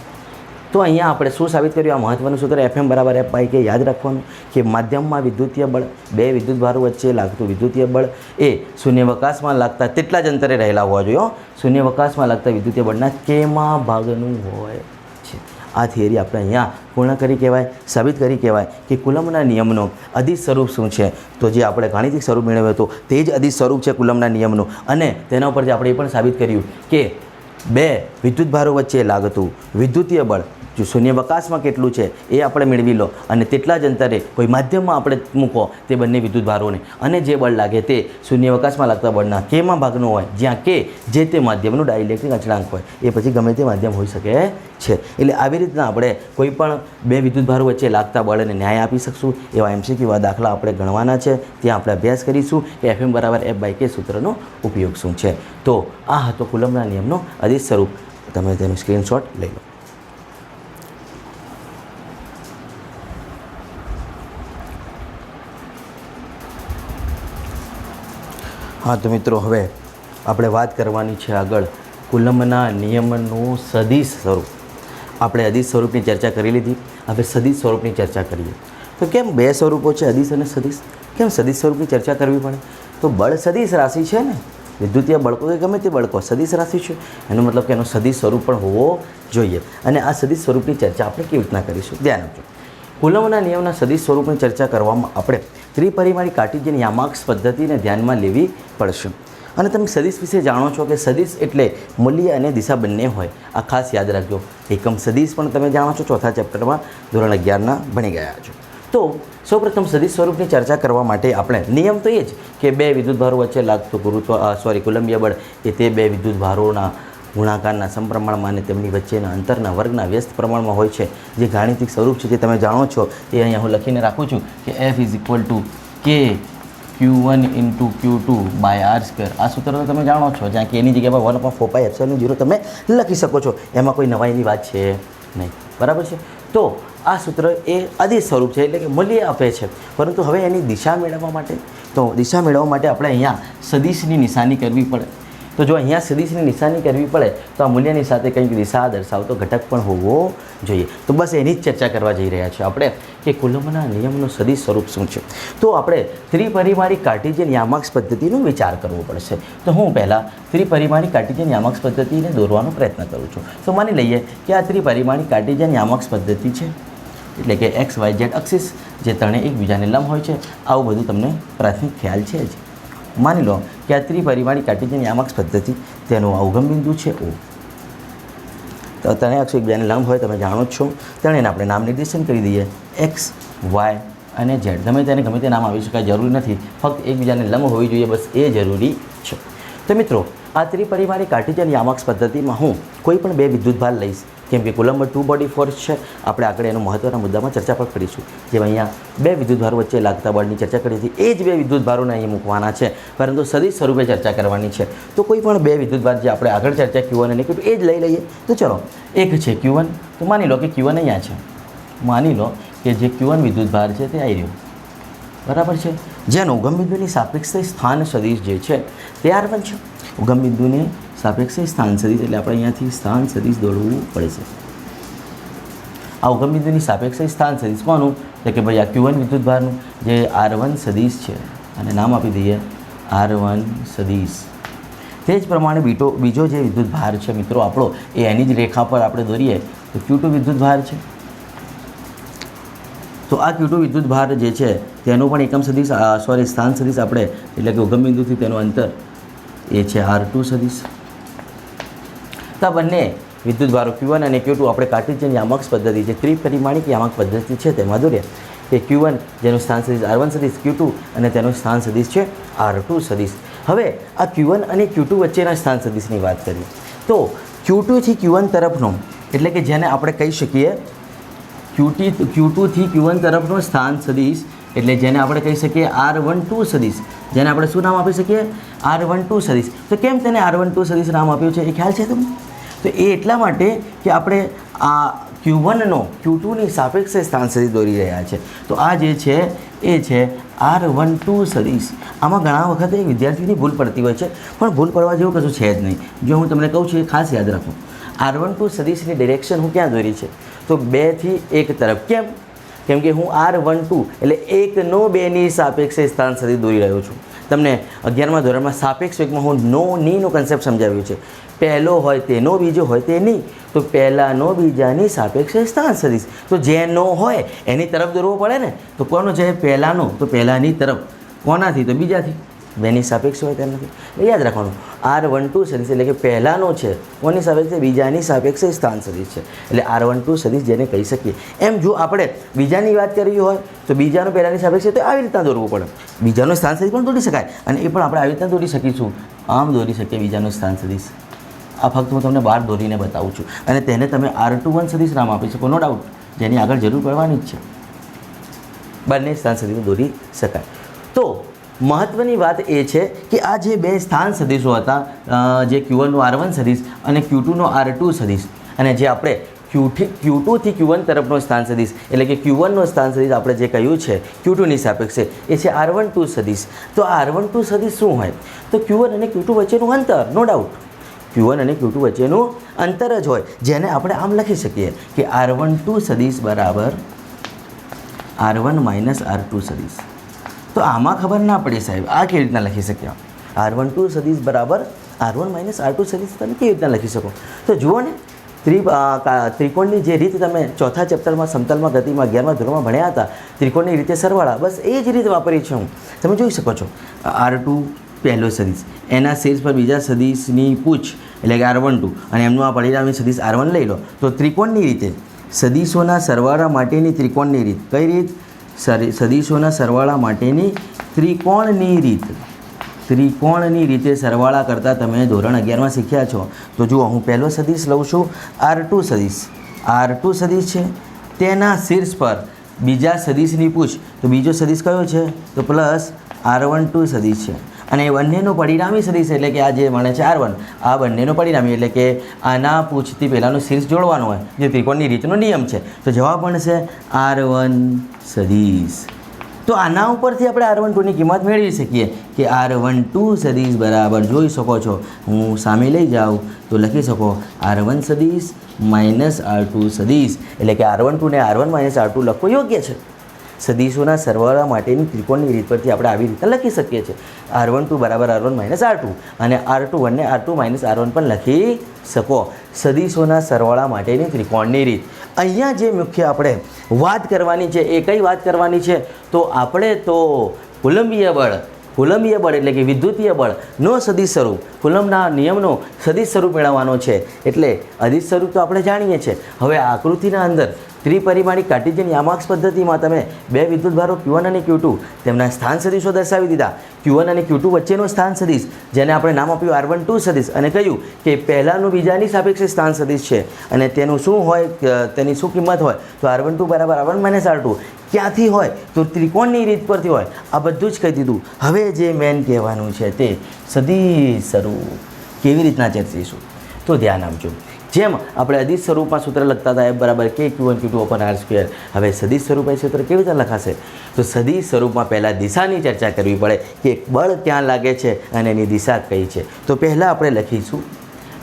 તો અહીંયા આપણે શું સાબિત કર્યું? આ મહત્વનું સૂત્ર Fm બરાબર F/K. યાદ રાખવાનું કે માધ્યમમાં વિદ્યુતીય બળ, બે વિદ્યુતભારો વચ્ચે લાગતું વિદ્યુતીય બળ એ શૂન્યાવકાશમાં લાગતા તેટલા જ અંતરે રહેલા હોવા જોઈએ. શૂન્યાવકાશમાં લાગતા વિદ્યુતીય બળના કેમાં ભાગનું હોય છે. આ થિયરી આપણે અહીંયા પૂર્ણ કરી કહેવાય, સાબિત કરી કહેવાય કે કુલમના નિયમનો અદિશ સ્વરૂપ શું છે. તો જે આપણે ગાણિતિક સ્વરૂપ મેળવ્યો હતો તે જ અદિશ સ્વરૂપ છે કુલમના નિયમનું. અને તેના ઉપરથી આપણે એ પણ સાબિત કર્યું કે બે વિદ્યુતભારો વચ્ચે લાગતું વિદ્યુતીય બળ જો શૂન્યાવકાશમાં કેટલું છે એ આપણે મેળવી લો, અને તેટલા જ અંતરે કોઈ માધ્યમમાં આપણે મૂકો તે બંને વિદ્યુતભારોને, અને જે બળ લાગે તે શૂન્યાવકાશમાં લાગતા બળના કેમાં ભાગનું હોય, જ્યાં કે જે તે માધ્યમનું ડાઇલેક્ટ્રિક અચળાંક હોય. એ પછી ગમે તે માધ્યમ હોઈ શકે છે. એટલે આવી રીતના આપણે કોઈ પણ બે વિદ્યુતભારો વચ્ચે લાગતા બળને ન્યાય આપી શકશું. એવા MCQ દાખલા આપણે ગણવાના છે. ત્યાં આપણે અભ્યાસ કરીશું કે Fm બરાબર F/K સૂત્રનો ઉપયોગ શું છે. તો આ હતો કુલમના નિયમનો અદિશ સ્વરૂપ. તમે તેનો સ્ક્રીનશોટ લઈ લો. હા, તો મિત્રો હવે આપણે વાત કરવાની છે આગળ કુલમના નિયમનું સદિશ સ્વરૂપ. આપણે અદિશ સ્વરૂપની ચર્ચા કરી લીધી, હવે સદિશ સ્વરૂપની ચર્ચા કરીએ. તો કેમ બે સ્વરૂપો છે, અદિશ અને સદિશ? કેમ સદિશ સ્વરૂપની ચર્ચા કરવી પડે? તો બળ સદિશ રાશિ છે ને, વિદ્યુતીય બળકો કે ગમે તે બળકો સદિશ રાશિ છે. એનો મતલબ કે એનો સદિશ સ્વરૂપ પણ હોવો જોઈએ. અને આ સદિશ સ્વરૂપની ચર્ચા આપણે કેવી રીતના કરીશું? ધ્યાન આપજો. કુલમના નિયમના સદિશ સ્વરૂપની ચર્ચા કરવામાં આપણે ત્રિપરિમાણી કાર્ટેશિયન યામાક્ષ પદ્ધતિને ધ્યાનમાં લેવી પડશે. અને તમે સદિશ વિશે જાણો છો કે સદિશ એટલે મૂલ્ય અને દિશા બંને હોય. આ ખાસ યાદ રાખજો. એકમ સદિશ પણ તમે જાણો છો, ચોથા ચેપ્ટરમાં ધોરણ 11ના ભણી ગયા છો. તો સૌપ્રથમ સદિશ સ્વરૂપની ચર્ચા કરવા માટે આપણે નિયમ તો એ જ કે બે વિદ્યુતભારો વચ્ચે લાગતું કુલંબીય બળ એ તે બે વિદ્યુતભારોના ગુણાકારના સમપ્રમાણમાં અને તેમની વચ્ચેના અંતરના વર્ગના વ્યસ્ત પ્રમાણમાં હોય છે. જે ગાણિતિક સ્વરૂપ છે જે તમે જાણો છો એ અહીંયા હું લખીને રાખું છું કે F = K Q1 × Q2 / R². આ સૂત્ર તો તમે જાણો છો, જ્યાં Kની જગ્યા પર 1/4πε0 તમે લખી શકો છો. એમાં કોઈ નવાઈની વાત છે નહીં, બરાબર છે. તો આ સૂત્ર એ આદિ સ્વરૂપ છે, એટલે કે મૂલ્ય આપે છે. પરંતુ હવે એની દિશા મેળવવા માટે આપણે અહીંયા સદિશની નિશાની કરવી પડે. તો જો અહીંયા સદિશની નિશાની કરવી પડે તો આ મૂલ્યની સાથે કંઈક દિશા દર્શાવતો ઘટક પણ હોવો જોઈએ. તો બસ એની જ ચર્ચા કરવા જઈ રહ્યા છીએ આપણે કે કુલમ્બના નિયમનું સદિશ સ્વરૂપ શું છે. તો આપણે ત્રિપરિમાણિક કાર્ટેશિયન યામાક્ષ પદ્ધતિનો વિચાર કરવો પડશે. તો હું પહેલાં ત્રિપરિમાણિક કાર્ટેશિયન યામાક્ષ પદ્ધતિને દોરવાનો પ્રયત્ન કરું છું. તો માની લઈએ કે આ ત્રિપરિમાણિક કાર્ટેશિયન યામાક્ષ પદ્ધતિ છે, એટલે કે XYZ અક્ષિસ જે ત્રણે એકબીજાને લંબ હોય છે. આવું બધું તમને પ્રાથમિક ખ્યાલ છે જ. માની લો કે આ ત્રિપરિમાણિક કાર્ટેશિયન યામાક્ષ પદ્ધતિ, તેનો ઉગમ બિંદુ છે O. તો ત્રણેય અક્ષો એકબીજાને લંબ હોય, તમે જાણો જ છો. ત્રણેયને આપણે નામ નિર્દેશન કરી દઈએ X, Y અને Z. ગમે તે નામ આવી શકાય, જરૂરી નથી. ફક્ત એકબીજાને લંબ હોવી જોઈએ, બસ એ જરૂરી છે. તો મિત્રો, આ ત્રિપરિમાણિક કાર્ટેશિયન યામાક્ષ પદ્ધતિમાં હું કોઈ પણ બે વિદ્યુતભાર લઈશ, કેમ કે કુલમ્બ 2 બોડી ફોર્સ છે. આપણે આગળ એનો મહત્ત્વના મુદ્દામાં ચર્ચા પણ કરીશું. જેમ અહીંયા બે વિદ્યુતભારો વચ્ચે લાગતા બળની ચર્ચા કરી હતી, એ જ બે વિદ્યુતભારોને અહીં મૂકવાના છે, પરંતુ સદિશ સ્વરૂપે ચર્ચા કરવાની છે. તો કોઈ પણ બે વિદ્યુતભાર જે આપણે આગળ ચર્ચા Q1 અને Q2 એ જ લઈ લઈએ. તો ચલો, એક છે Q1. તો માની લો કે Q1 અહીંયા છે. માની લો કે જે Q1 વિદ્યુતભાર છે તે આવી રહ્યો, બરાબર છે. જેનો ઉગમ બિંદુની સાપેક્ષે સ્થાન સદિશ જે છે તે R1 છે. ઉગમ બિંદુની સાપેક્ષે સ્થાન સદિશ, એટલે આપણે અહીંયાથી સ્થાન સદિશ દોરવું પડશે. આ ઉગમ બિંદુની સાપેક્ષે સ્થાન સદિશ કોનું? એટલે કે ભાઈ આ Q1 વિદ્યુતભારનું જે R1 સદિશ છે, અને નામ આપી દઈએ R1 સદિશ. તે જ પ્રમાણે બીજો જે વિદ્યુતભાર છે મિત્રો આપણો, એ એની જ રેખા પર આપણે દોરીએ તો Q2 વિદ્યુતભાર છે. તો આ Q2 વિદ્યુતભાર જે છે તેનું પણ એકમ સદિશ સ્થાન સદિશ આપણે, એટલે કે ઉગમ બિંદુથી તેનું અંતર એ છે R2 સદિશ. તો આ બંને વિદ્યુતભારો Q1 અને Q2 આપણે કાર્ટેશિયન યામાક્ષ પદ્ધતિ, જે ત્રિપરિમાણિક યામાક્ષ પદ્ધતિ છે તેમાં દોર્યા. કે Q1 જેનું સ્થાન સદિશ R1 સદિશ, Q2 અને તેનું સ્થાન સદિશ છે R2 સદિશ. હવે આ Q1 અને Q2 વચ્ચેના સ્થાન સદિશની વાત કરીએ તો Q2 થી Q1 તરફનો, એટલે કે જેને આપણે કહી શકીએ Q2 થી Q1 તરફનો સ્થાન સદિશ, એટલે જેને આપણે કહી શકીએ R12 સદિશ. જેને આપણે શું નામ આપી શકીએ? R12 સદિશ. તો કેમ તેને R12 સદિશ નામ આપ્યું છે એ ખ્યાલ છે તમને? તો એ એટલા માટે કે આપણે આ Q1નો Q2ની સાપેક્ષે સ્થાન સદિશ દોરી રહ્યા છે. તો આ જે છે એ છે R12 સદિશ. આમાં ઘણા વખતે વિદ્યાર્થીઓની ભૂલ પડતી હોય છે, પણ ભૂલ પડવા જેવું કશું છે જ નહીં. જો હું તમને કહું છું એ ખાસ યાદ રાખો. R12 સદિશની ડિરેક્શન હું ક્યાં દોરી છે? તો 2 થી 1 તરફ. કેમ કે હું R12 એટલે 1 નો 2 ની સાપેક્ષે સ્થાન સદિશ દોરી રહ્યો છું. તમને 11મા ધોરણમાં સાપેક્ષ વેગમાં હું નો નીનો કન્સેપ્ટ સમજાવ્યું છે. પહેલો હોય તેનો, બીજો હોય તે ની. તો પહેલાનો બીજાની સાપેક્ષે સ્થાન સદિશ. તો જેનો હોય એની તરફ દોરવો પડે ને. તો કોનો છે? પહેલાનો. તો પહેલાની તરફ. કોનાથી? તો બીજાથી. બેની સાપેક્ષ હોય તેનાથી. યાદ રાખવાનું, R12 સદિશ એટલે કે પહેલાનો છે કોની સાપેક્ષે? બીજાની સાપેક્ષે સ્થાન સદિશ છે, એટલે R12 સદિશ જેને કહી શકીએ. એમ જો આપણે બીજાની વાત કરવી હોય તો બીજાનો પહેલાની સાપેક્ષે તો આવી રીતના દોરવું પડે. બીજાનો સ્થાન સદિશ પણ દોરી શકાય, અને એ પણ આપણે આવી રીતના દોરી શકીશું. આમ દોરી શકીએ બીજાનો સ્થાન સદિશ. આ ફક્ત હું તમને બહાર દોરીને બતાવું છું, અને તેને તમે R21 સદિશ નામ આપી શકો, નો ડાઉટ, જેની આગળ જરૂર પડવાની જ છે. બંને સ્થાન સદિશ દોરી શકાય. તો મહત્ત્વની વાત એ છે કે આ જે બે સ્થાન સદિશો હતા, જે Q1નો R1 સદિશ અને Q2નો R2 સદિશ, અને જે આપણે Q2 થી Q1 તરફનો સ્થાન સદિશ, એટલે કે Q1નો સ્થાન સદિશ આપણે જે કહ્યું છે Q2ની સાપેક્ષે, એ છે R12 સદિશ. તો R12 સદિશ શું હોય? તો Q1 અને Q2 વચ્ચેનું અંતર, નો ડાઉટ. Q1 અને Q2 વચ્ચેનું અંતર જ હોય, જેને આપણે આમ લખી શકીએ કે R12 સદિશ બરાબર R1 માઇનસ R2 સદિશ. તો આમાં ખબર ના પડી સાહેબ, આ કેવી રીતના લખી શકીએ? R12 સદિશ બરાબર R1 માઇનસ R2 સદિશ તમે કેવી રીતના લખી શકો? તો જુઓ ને, ત્રિકોણની જે રીત તમે ચોથા ચેપ્ટરમાં સમતલમાં ગતિમાં 11મા ધોરણમાં ભણ્યા હતા, ત્રિકોણની રીતે સરવાળા, બસ એ જ રીત વાપરી છે હું. તમે જોઈ શકો છો, R2 પહેલો સદિશ, એના શેષ પર બીજા સદિશની પૂછ એટલે કે R12, અને એમનું આ પરિણામી સદિશ R1 લઈ લો. તો ત્રિકોણની રીતે સદિશોના સરવાળા માટેની ત્રિકોણની રીત. કઈ રીત? સદિશોના સરવાળા માટેની ત્રિકોણની રીત. ત્રિકોણની રીતે સરવાળા કરતાં તમે ધોરણ 11માં શીખ્યા છો. તો જુઓ, હું પહેલો સદિશ લઉં છું R2 સદિશ. R2 સદિશ છે, તેના શીર્ષ પર બીજા સદિશની પૂછ. તો બીજો સદિશ કયો છે? તો પ્લસ R12 સદિશ છે. અને એ બંનેનો પરિણામી સદિશ એટલે કે આ જે મળે છે R1, આ બંનેનો પરિણામી એટલે કે આના પૂછથી પહેલાંનો શીર્ષ જોડવાનો હોય, જે ત્રિકોણની રીતનો નિયમ છે. તો જવાબ બનશે R1 સદિશ. તો આના ઉપરથી આપણે R12ની કિંમત મેળવી શકીએ કે R12 સદિશ બરાબર, જોઈ શકો છો, હું સામે લઈ જાઉં તો લખી શકો R1 સદિશ માઇનસ R2 સદિશ, એટલે કે R12 ને R1 માઇનસ R2 લખવું યોગ્ય છે. સદિશોના સરવાળા માટેની ત્રિકોણની રીત પરથી આપણે આવી રીતે લખી શકીએ છીએ. R12 બરાબર R1 માઇનસ R2 અને R21 ને R2 માઇનસ R1 પણ લખી શકો. સદિશોના સરવાળા માટેની ત્રિકોણની રીત. અહીંયા જે મુખ્ય આપણે વાત કરવાની છે એ કઈ વાત કરવાની છે? તો આપણે તો કુલંબીય બળ એટલે કે વિદ્યુતીય બળનો સદિશ સ્વરૂપ, કુલમ્બના નિયમનો સદિશ સ્વરૂપ મેળવવાનો છે. એટલે અદિશ સ્વરૂપ તો આપણે જાણીએ છીએ. હવે આકૃતિના અંદર ત્રિપરિમાણિક કાર્ટેશિયન યામાક્ષ પદ્ધતિમાં તમે બે વિદ્યુતભારો Q1 અને Q2 તેમના સ્થાન સદિશો દર્શાવી દીધા. Q1 અને Q2 વચ્ચેનો સ્થાન સદિશ, જેને આપણે નામ આપ્યું R12 સદિશ, અને કહ્યું કે પહેલાંનું બીજાની સાપેક્ષે સ્થાન સદિશ છે અને તેનું શું હોય, તેની શું કિંમત હોય? તો R12 બરાબર R1 માઇનસ R2. ક્યાંથી હોય? તો ત્રિકોણની રીત પરથી હોય. આ બધું જ કહી દીધું. હવે જે મેન કહેવાનું છે તે સદિશ સ્વરૂપ કેવી રીતના ચર્ચીશું, તો ધ્યાન આપજો. જેમ આપણે અદિશ સ્વરૂપમાં સૂત્ર લખતા હતા F બરાબર K Q1 Q2 upon R², હવે સદિશ સ્વરૂપ એ સૂત્ર કેવી રીતે લખાશે? તો સદિશ સ્વરૂપમાં પહેલાં દિશાની ચર્ચા કરવી પડે કે બળ ક્યાં લાગે છે અને એની દિશા કઈ છે. તો પહેલાં આપણે લખીશું,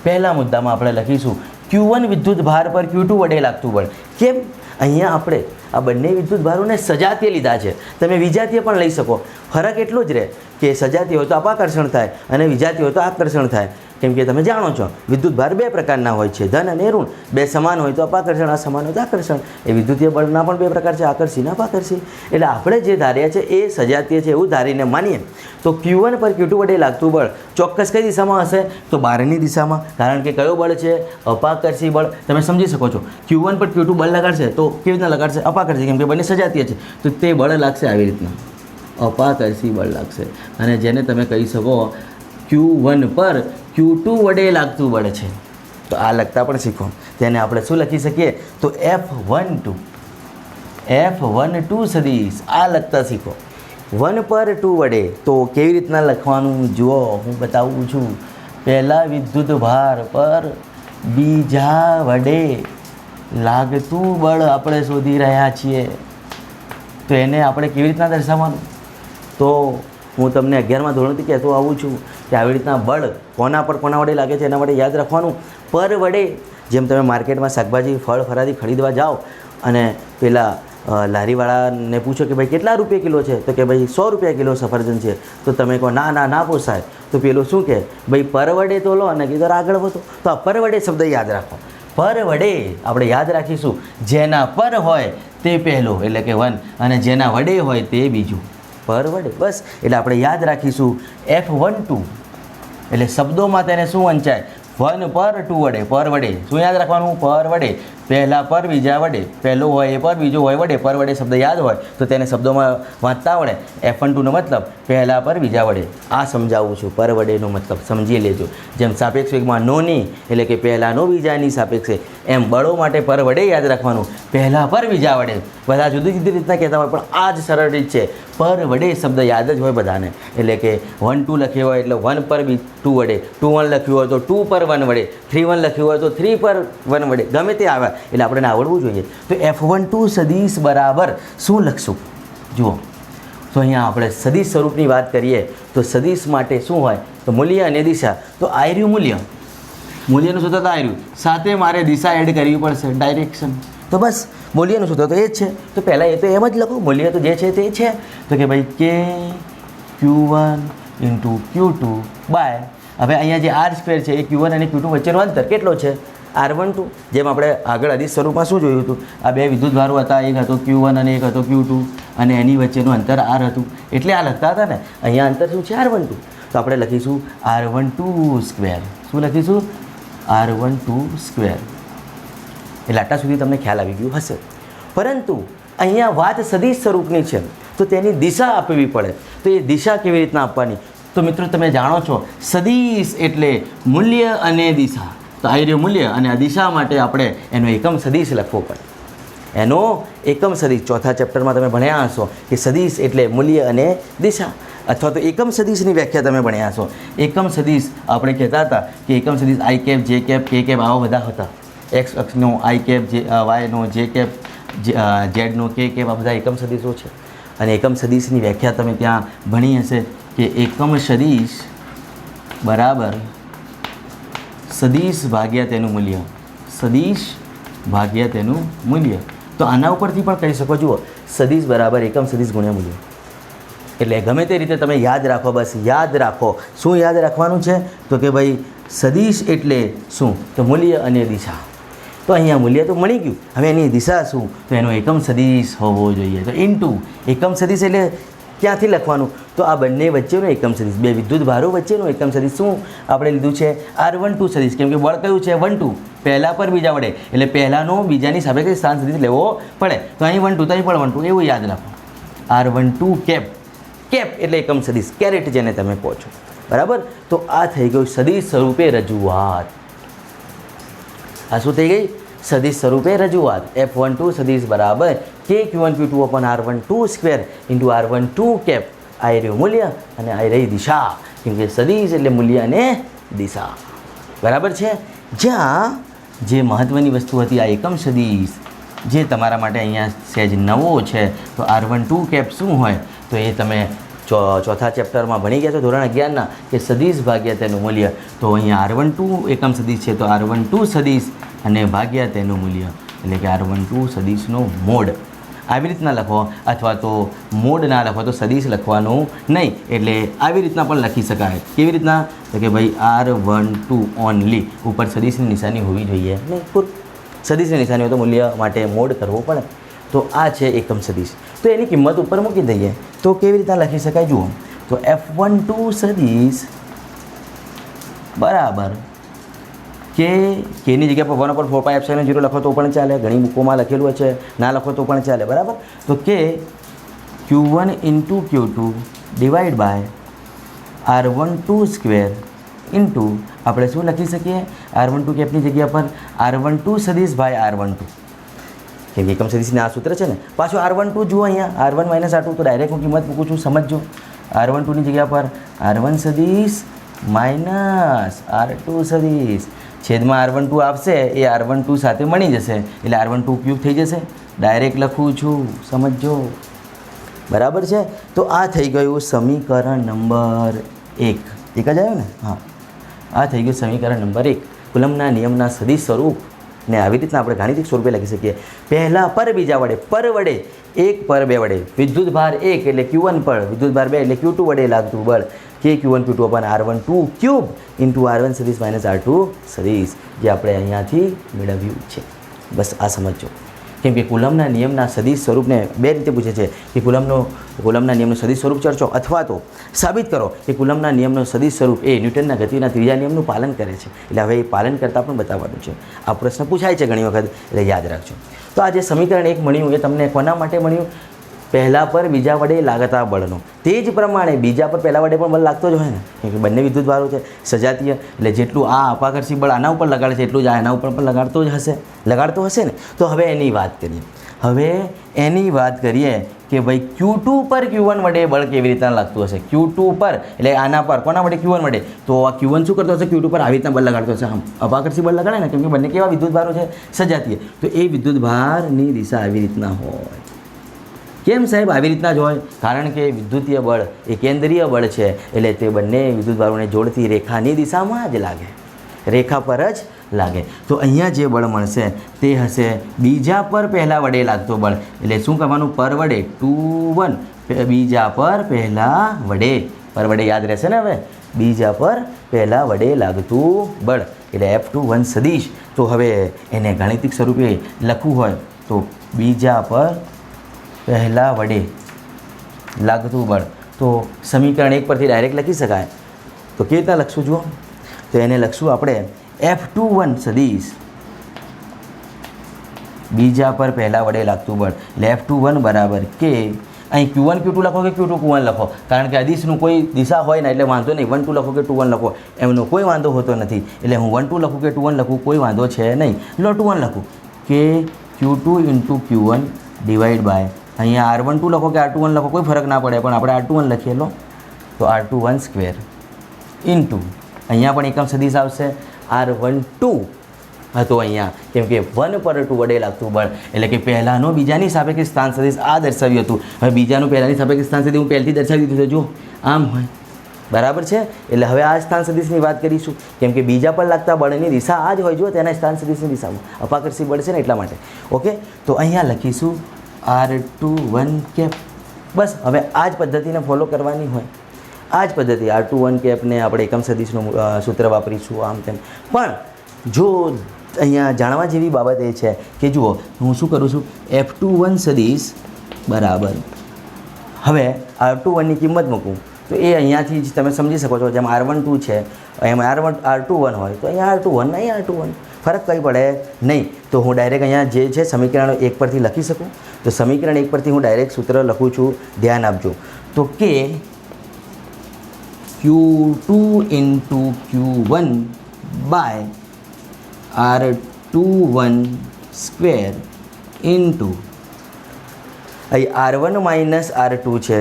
પહેલા મુદ્દામાં આપણે લખીશું Q1 વિદ્યુત ભાર પર Q2 વડે લાગતું બળ. કેમ? અહીંયા આપણે આ બંને વિદ્યુત ભારોને સજાતીય લીધા છે. તમે વિજાતીય પણ લઈ શકો. ફરક એટલો જ રહે કે સજાતીય હોય તો અપાકર્ષણ થાય અને વિજાતીય હોય તો આકર્ષણ થાય. કેમ કે તમે જાણો છો વિદ્યુત ભાર બે પ્રકારના હોય છે, ધન અને ઋણ. બે સમાન હોય તો અપાકર્ષણ, અસમાન હોય તો આકર્ષણ. એ વિદ્યુતીય બળના પણ બે પ્રકાર છે, આકર્ષી અને અપાકર્ષી. એટલે આપણે જે ધાર્યા છે એ સજાતીય છે એવું ધારીને માનીએ તો Q1 પર Q2 વડે લાગતું બળ ચોક્કસ કઈ દિશામાં હશે? તો બહારની દિશામાં. કારણ કે કયો બળ છે? અપાકર્ષી બળ. તમે સમજી શકો છો, Q1 પર Q2 બળ લગાડશે તો કેવી રીતના લગાડશે? અપાકર્ષી, કેમ કે બંને સજાતીય છે. તો તે બળ લાગશે આવી રીતના, અપાકર્ષી બળ લાગશે. અને જેને તમે કહી શકો Q1 પર Q2 વડે લાગતું બળ છે. તો આ લખતા પણ શીખો. તેને આપણે શું લખી શકીએ? તો F12 સદિશ. આ લખતા શીખો 1 પર 2 વડે. તો કેવી રીતના લખવાનું જુઓ, હું બતાવું છું. પહેલા વિદ્યુત ભાર પર બીજા વડે લાગતું બળ આપણે શોધી રહ્યા છીએ. તો એને આપણે કેવી રીતના દર્શાવવાનું? તો હું તમને 11મા ધોરણથી કહેતો આવું છું કે આવી રીતના બળ કોના પર કોના વડે લાગે છે એના માટે યાદ રાખવાનું. પર વડે, જેમ તમે માર્કેટમાં શાકભાજી ફળ ફરાદી ખરીદવા જાઓ અને પેલા લારીવાળાને પૂછો કે ભાઈ કેટલા રૂપિયા કિલો છે? તો કે ભાઈ 100 રૂપિયા કિલો સફરજન છે. તો તમે કહો ના પોસાય. તો પેલો શું કહે? ભાઈ પર વડે તો લો અને કીધું આગળ વધો. તો આ પર વડે શબ્દ યાદ રાખો. પર વડે આપણે યાદ રાખીશું, જેના પર હોય તે પહેલો એટલે કે 1 અને જેના વડે હોય તે બીજું. પર વડે, બસ. એટલે આપણે યાદ રાખીશું F12 એટલે શબ્દોમાં તેને શું વંચાય? 1 પર 2 વડે. પર વડે શું યાદ રાખવાનું? પર વડે. પહેલા પર બીજા વડે, પહેલો હોય એ પર, બીજો હોય વડે. પર વડે શબ્દ યાદ હોય તો તેને શબ્દોમાં વાંચતા આવડે. F12નો મતલબ પહેલા પર બીજા વડે. આ સમજાવું છું, પર વડેનો મતલબ સમજી લેજો. જેમ સાપેક્ષ વેગમાં નોની એટલે કે પહેલાંનો બીજાની સાપેક્ષે, એમ બળો માટે પર વડે યાદ રાખવાનું, પહેલા પર બીજા વડે. બધા જુદી જુદી રીતના કહેતા હોય પણ આ જ સરળ રીત છે. પર વડે શબ્દ યાદ જ હોય બધાને. એટલે કે 1 2 લખ્યો હોય એટલે 1 પર 2 વડે, 2 1 લખ્યું હોય તો 2 પર 1 વડે, 3 1 લખ્યું હોય તો 3 પર 1 વડે. ગમે તે આવે એટલે આપણે આવડવું જોઈએ. તો F12 સદિશ બરાબર શું લખશું? જુઓ, તો અહીંયા આપણે સદિશ સ્વરૂપની વાત કરીએ તો સદિશ માટે શું હોય? તો મૂલ્ય અને દિશા. તો આયર્યું મૂલ્યનું સૂત્ર તો આયર્યું, સાથે મારે દિશા એડ કરવી પડશે, ડાયરેક્શન. તો બસ મૂલ્યનું સૂત્ર તો એ જ છે. તો પહેલાં એ તો એમ જ લખો, મૂલ્ય તો જે છે તે છે. તો કે ભાઈ K Q1 × Q2 બાય, હવે અહીંયા જે R² છે એ Q1 અને Q2 વચ્ચેનો અંતર કેટલો છે? R12. જેમ આપણે આગળ અદિશ સ્વરૂપમાં શું જોયું હતું? આ બે વિદ્યુત ભારો હતા, એક હતો Q1 અને એક હતો Q2 અને એની વચ્ચેનું અંતર R હતું. એટલે આ લખતા હતા ને, અહીંયા અંતર શું છે? R12. તો આપણે લખીશું R12². શું લખીશું? R12². એટલે આટલા સુધી તમને ખ્યાલ આવી ગયું હશે. પરંતુ અહીંયા વાત સદિશ સ્વરૂપની છે તો તેની દિશા આપવી પડે. તો એ દિશા કેવી રીતના આપવાની? તો મિત્રો તમે જાણો છો સદિશ એટલે મૂલ્ય અને દિશા. તો આ રહ્યું મૂલ્ય અને આ દિશા માટે આપણે એનો એકમ સદિશ લખવો પડે. એનો એકમ સદિશ ચોથા ચેપ્ટરમાં તમે ભણ્યા હશો કે સદિશ એટલે મૂલ્ય અને દિશા, અથવા તો એકમ સદિશની વ્યાખ્યા તમે ભણ્યા હશો. એકમ સદિશ આપણે કહેતા હતા કે એકમ સદિશ i cap, j cap, k cap આવા બધા હતા. એક્સ અક્ષનો આઈ કેપ, જે વાયનો જે કેપ, ઝેડનો કે કેપ, આ બધા એકમ સદિશો છે. અને એકમ સદિશની વ્યાખ્યા તમે ત્યાં ભણી હશે કે એકમ સદિશ બરાબર સદિશ ભાગ્યા તેનું મૂલ્ય. સદિશ ભાગ્યા તેનું મૂલ્ય. તો આના ઉપરથી પણ કહી શકો, જુઓ સદિશ બરાબર એકમ સદિશ ગુણ્યા મૂલ્ય. એટલે ગમે તે રીતે તમે યાદ રાખો, બસ યાદ રાખો. શું યાદ રાખવાનું છે? તો કે ભાઈ સદિશ એટલે શું? તો મૂલ્ય અને દિશા. તો અહીંયા મૂલ્ય તો મળી ગયું, હવે એની દિશા શું? તો એનો એકમ સદિશ હોવો જોઈએ. તો ઇન્ટુ એકમ સદિશ એટલે ક્યાંથી લખવાનું? તો આ બંને વચ્ચેનો એકમ સદિશ, બે વિદ્યુત ભારો વચ્ચેનો એકમ સદિશ શું આપણે લીધું છે? R12 સદિશ. કેમ કે બળ કયું છે? 1 2, પહેલા પર બીજા વડે, એટલે પહેલાનો બીજાની સાપેક્ષે સ્થાન સદિશ લેવો પડે. તો અહીં 1 2, તો અહીં પણ 1 2, એવું યાદ રાખો. R12 કેપ, કેપ એટલે એકમ સદિશ, કેરેટ જેને તમે કહો છો, બરાબર. તો આ થઈ ગયું સદિશ સ્વરૂપે રજૂઆત. આ શું થઈ ગઈ? સદિશ સ્વરૂપે રજૂઆત. F12 સદિશ બરાબર KQ1 Q2 upon R12 square into R12 cap. આ રહ્યું મૂલ્ય અને આ રહી દિશા, કેમ કે સદિશ એટલે મૂલ્ય અને દિશા, બરાબર છે. જ્યાં જે મહત્ત્વની વસ્તુ હતી આ એકમ સદિશ, જે તમારા માટે અહીંયા સહેજ નવો છે. તો R12 કેપ શું હોય? તો એ તમે ચોથા ચેપ્ટરમાં ભણી ગયા છો ધોરણ 11ના, કે સદિશ ભાગ્યા તેનું મૂલ્ય. તો અહીંયા R12 એકમ સદિશ છે, તો R12 સદિશ અને ભાગ્યા તેનું મૂલ્ય, એટલે કે R12 સદિશનો મોડ. આવી રીતના લખો, અથવા તો મોડ ના લખો તો સદિશ લખવાનું નહીં. એટલે આવી રીતના પણ લખી શકાય. કેવી રીતના? તો કે ભાઈ R12 ઓનલી, ઉપર સદિશની નિશાની હોવી જોઈએ નહીં. સદિશની નિશાની હોય તો મૂલ્ય માટે મોડ કરવો પડે. તો આ છે એકમ સદિશ. તો એની કિંમત ઉપર મૂકી દઈએ. તો કેવી રીતના લખી શકાય? જુઓ, તો F12 સદિશ બરાબર કેની જગ્યા પર 1/4πε0 લખો તો પણ ચાલે, ઘણી બુકોમાં લખેલું છે. ના લખો તો પણ ચાલે, બરાબર. તો કે Q1 into Q2 divide by R12 square into આપણે શું લખી શકીએ? R12 કેપની જગ્યા પર R12 સદિશ બાય R12, કેમ કે એકમ સદિશના આ સૂત્ર છે ને. પાછું R12 જુઓ અહીંયા, R1 માઇનસ R2, તો ડાયરેક્ટ હું કિંમત મૂકું છું, સમજજો. R12ની જગ્યા પર R1 સદિશ માઇનસ R2 સદિશ, છેદમાં R12 આવશે, એ R12 સાથે મળી જશે, એટલે R12 ક્યુબ થઈ જશે. ડાયરેક્ટ લખું છું, સમજો, બરાબર છે. તો આ થઈ ગયું સમીકરણ નંબર 1. એક જ આવ્યું ને? હા, આ થઈ ગયું સમીકરણ નંબર 1. કુલમ્બના નિયમના સદિશ સ્વરૂપ ને આવી રીતના આપણે ગાણિતિક સ્વરૂપે લખી શકીએ. પહેલા પર બીજા વડે, પર વડે 1 પર 2 વડે, વિદ્યુત ભાર 1 એટલે Q1 પર, વિદ્યુત ભાર 2 એટલે Q2 વડે લાગતું બળ KQ1 Q2 upon R12 cube into R1 સદિશ માઇનસ R2 સદિશ, જે આપણે અહીંયાથી મેળવ્યું છે. બસ આ સમજો. કેમ કે કુલમ્બના નિયમના સદિશ સ્વરૂપને બે રીતે પૂછે છે કે કુલમ્બના નિયમનું સદિશ સ્વરૂપ ચર્ચો, અથવા તો સાબિત કરો કે કુલમ્બના નિયમનું સદિશ સ્વરૂપ એ ન્યૂટનના ગતિના ત્રીજા નિયમનું પાલન કરે છે. એટલે હવે એ પાલન કરતાં પણ બતાવવાનું છે. આ પ્રશ્ન પૂછાય છે ઘણી વખત, એટલે યાદ રાખજો. તો આ જે સમીકરણ 1 મળ્યું એ તમને કોના માટે મળ્યું? પહેલા પર બીજા વડે લાગતા બળનો. તે જ પ્રમાણે બીજા પર પહેલા વડે પણ બળ લાગતો જ હોય ને, કેમ કે બંને વિદ્યુત ભારો છે સજાતીય. એટલે જેટલું આ અપાકર્ષી બળ આના ઉપર લગાડે છે એટલું જ આ એના ઉપર પણ લગાડતો હશે ને. તો હવે એની વાત કરીએ કે ભાઈ Q2 પર Q1 વડે બળ કેવી રીતના લાગતું હશે? Q2 પર એટલે આના પર કોના વડે? Q1 વડે. તો આ Q1 શું કરતો હશે? Q2 પર આવી રીતના બળ લગાડતો હશે. આમ અપાકર્ષી બળ લગાડે ને, કેમ કે બંને કેવા વિદ્યુત ભારો છે? સજાતીય. તો એ વિદ્યુત ભારની દિશા આવી રીતના હોય. કેમ સાહેબ આવી રીતના જ હોય? કારણ કે વિદ્યુતીય બળ એ કેન્દ્રીય બળ છે, એટલે તે બંને વિદ્યુત ભારોને જોડતી રેખાની દિશામાં જ લાગે, રેખા પર જ લાગે. તો અહીંયા જે બળ મળશે તે હશે બીજા પર પહેલા વડે લાગતો બળ. એટલે શું કરવાનું? પર વડે 2 1, બીજા પર પહેલા વડે, પર વડે યાદ રહેશે ને. હવે બીજા પર પહેલા વડે લાગતું બળ એટલે F21 સદિશ. તો હવે એને ગાણિતિક સ્વરૂપે લખવું હોય તો બીજા પર પહેલા વડે લાગતું બળ, તો સમીકરણ 1 પરથી ડાયરેક્ટ લખી શકાય. તો કેવી રીતના લખશું? જુઓ, તો એને લખશું આપણે F21 સદિશ બીજા પર પહેલા વડે લાગતું બળ, એટલે F21 બરાબર કે અહીં Q1 Q2 લખો કે Q2 Q1 લખો, કારણ કે અદિશનું કોઈ દિશા હોય ને એટલે વાંધો નહીં. 1 2 લખો કે 2 1 લખો એમનો કોઈ વાંધો હોતો નથી. એટલે હું 1 2 લખું કે 2 1 લખું કોઈ વાંધો છે નહીં. લો 2 1 લખું કે Q2 × Q1 ડિવાઈડ બાય અહીંયા R12 લખો કે R21 લખો કોઈ ફરક ના પડે, પણ આપણે R21 લખીએ લો તો R21 સ્ક્વેર ઇન્ટુ અહીંયા પણ એકમ સદિશ આવશે R12 હતો અહીંયા, કેમ કે 1 પર 2 વડે લાગતું બળ, એટલે કે પહેલાંનો બીજાની સાપેક્ષે સ્થાન સદિશ આ દર્શાવ્યું હતું. હવે બીજાનું પહેલાંની સાપેક્ષે સ્થાન સદિશ હું પહેલથી દર્શાવી દીધું છે, જો આમ હોય, બરાબર છે. એટલે હવે આ સ્થાન સદિશની વાત કરીશું, કેમ કે બીજા પર લાગતા બળની દિશા આ જ હોય, જો તેના સ્થાન સદિશની દિશામાં અપાકર્ષી બળ છે ને એટલા માટે. ઓકે, તો અહીંયા લખીશું R21 કેપ. બસ હવે આ જ પદ્ધતિને ફોલો કરવાની હોય, આ જ પદ્ધતિ R21 કેપને આપણે એકમ સદિશનું સૂત્ર વાપરીશું આમ તેમ. પણ જો અહીંયા જાણવા જેવી બાબત એ છે કે જુઓ હું શું કરું છું, F21 સદિશ બરાબર હવે R21ની કિંમત મૂકું તો એ અહીંયાથી જ તમે સમજી શકો છો, જેમ R12 છે એમ R21 હોય તો અહીંયા R21 અહીંયા R21 ફરક કંઈ પડે નહીં. તો હું ડાયરેક્ટ અહીંયા જે છે સમીકરણ 1 પરથી લખી શકું. તો સમીકરણ 1 પરથી હું ડાયરેક્ટ સૂત્ર લખું છું, ધ્યાન આપજો. તો કે Q2 × Q1 by R21 square into અહીં R1 માઇનસ R2 છે,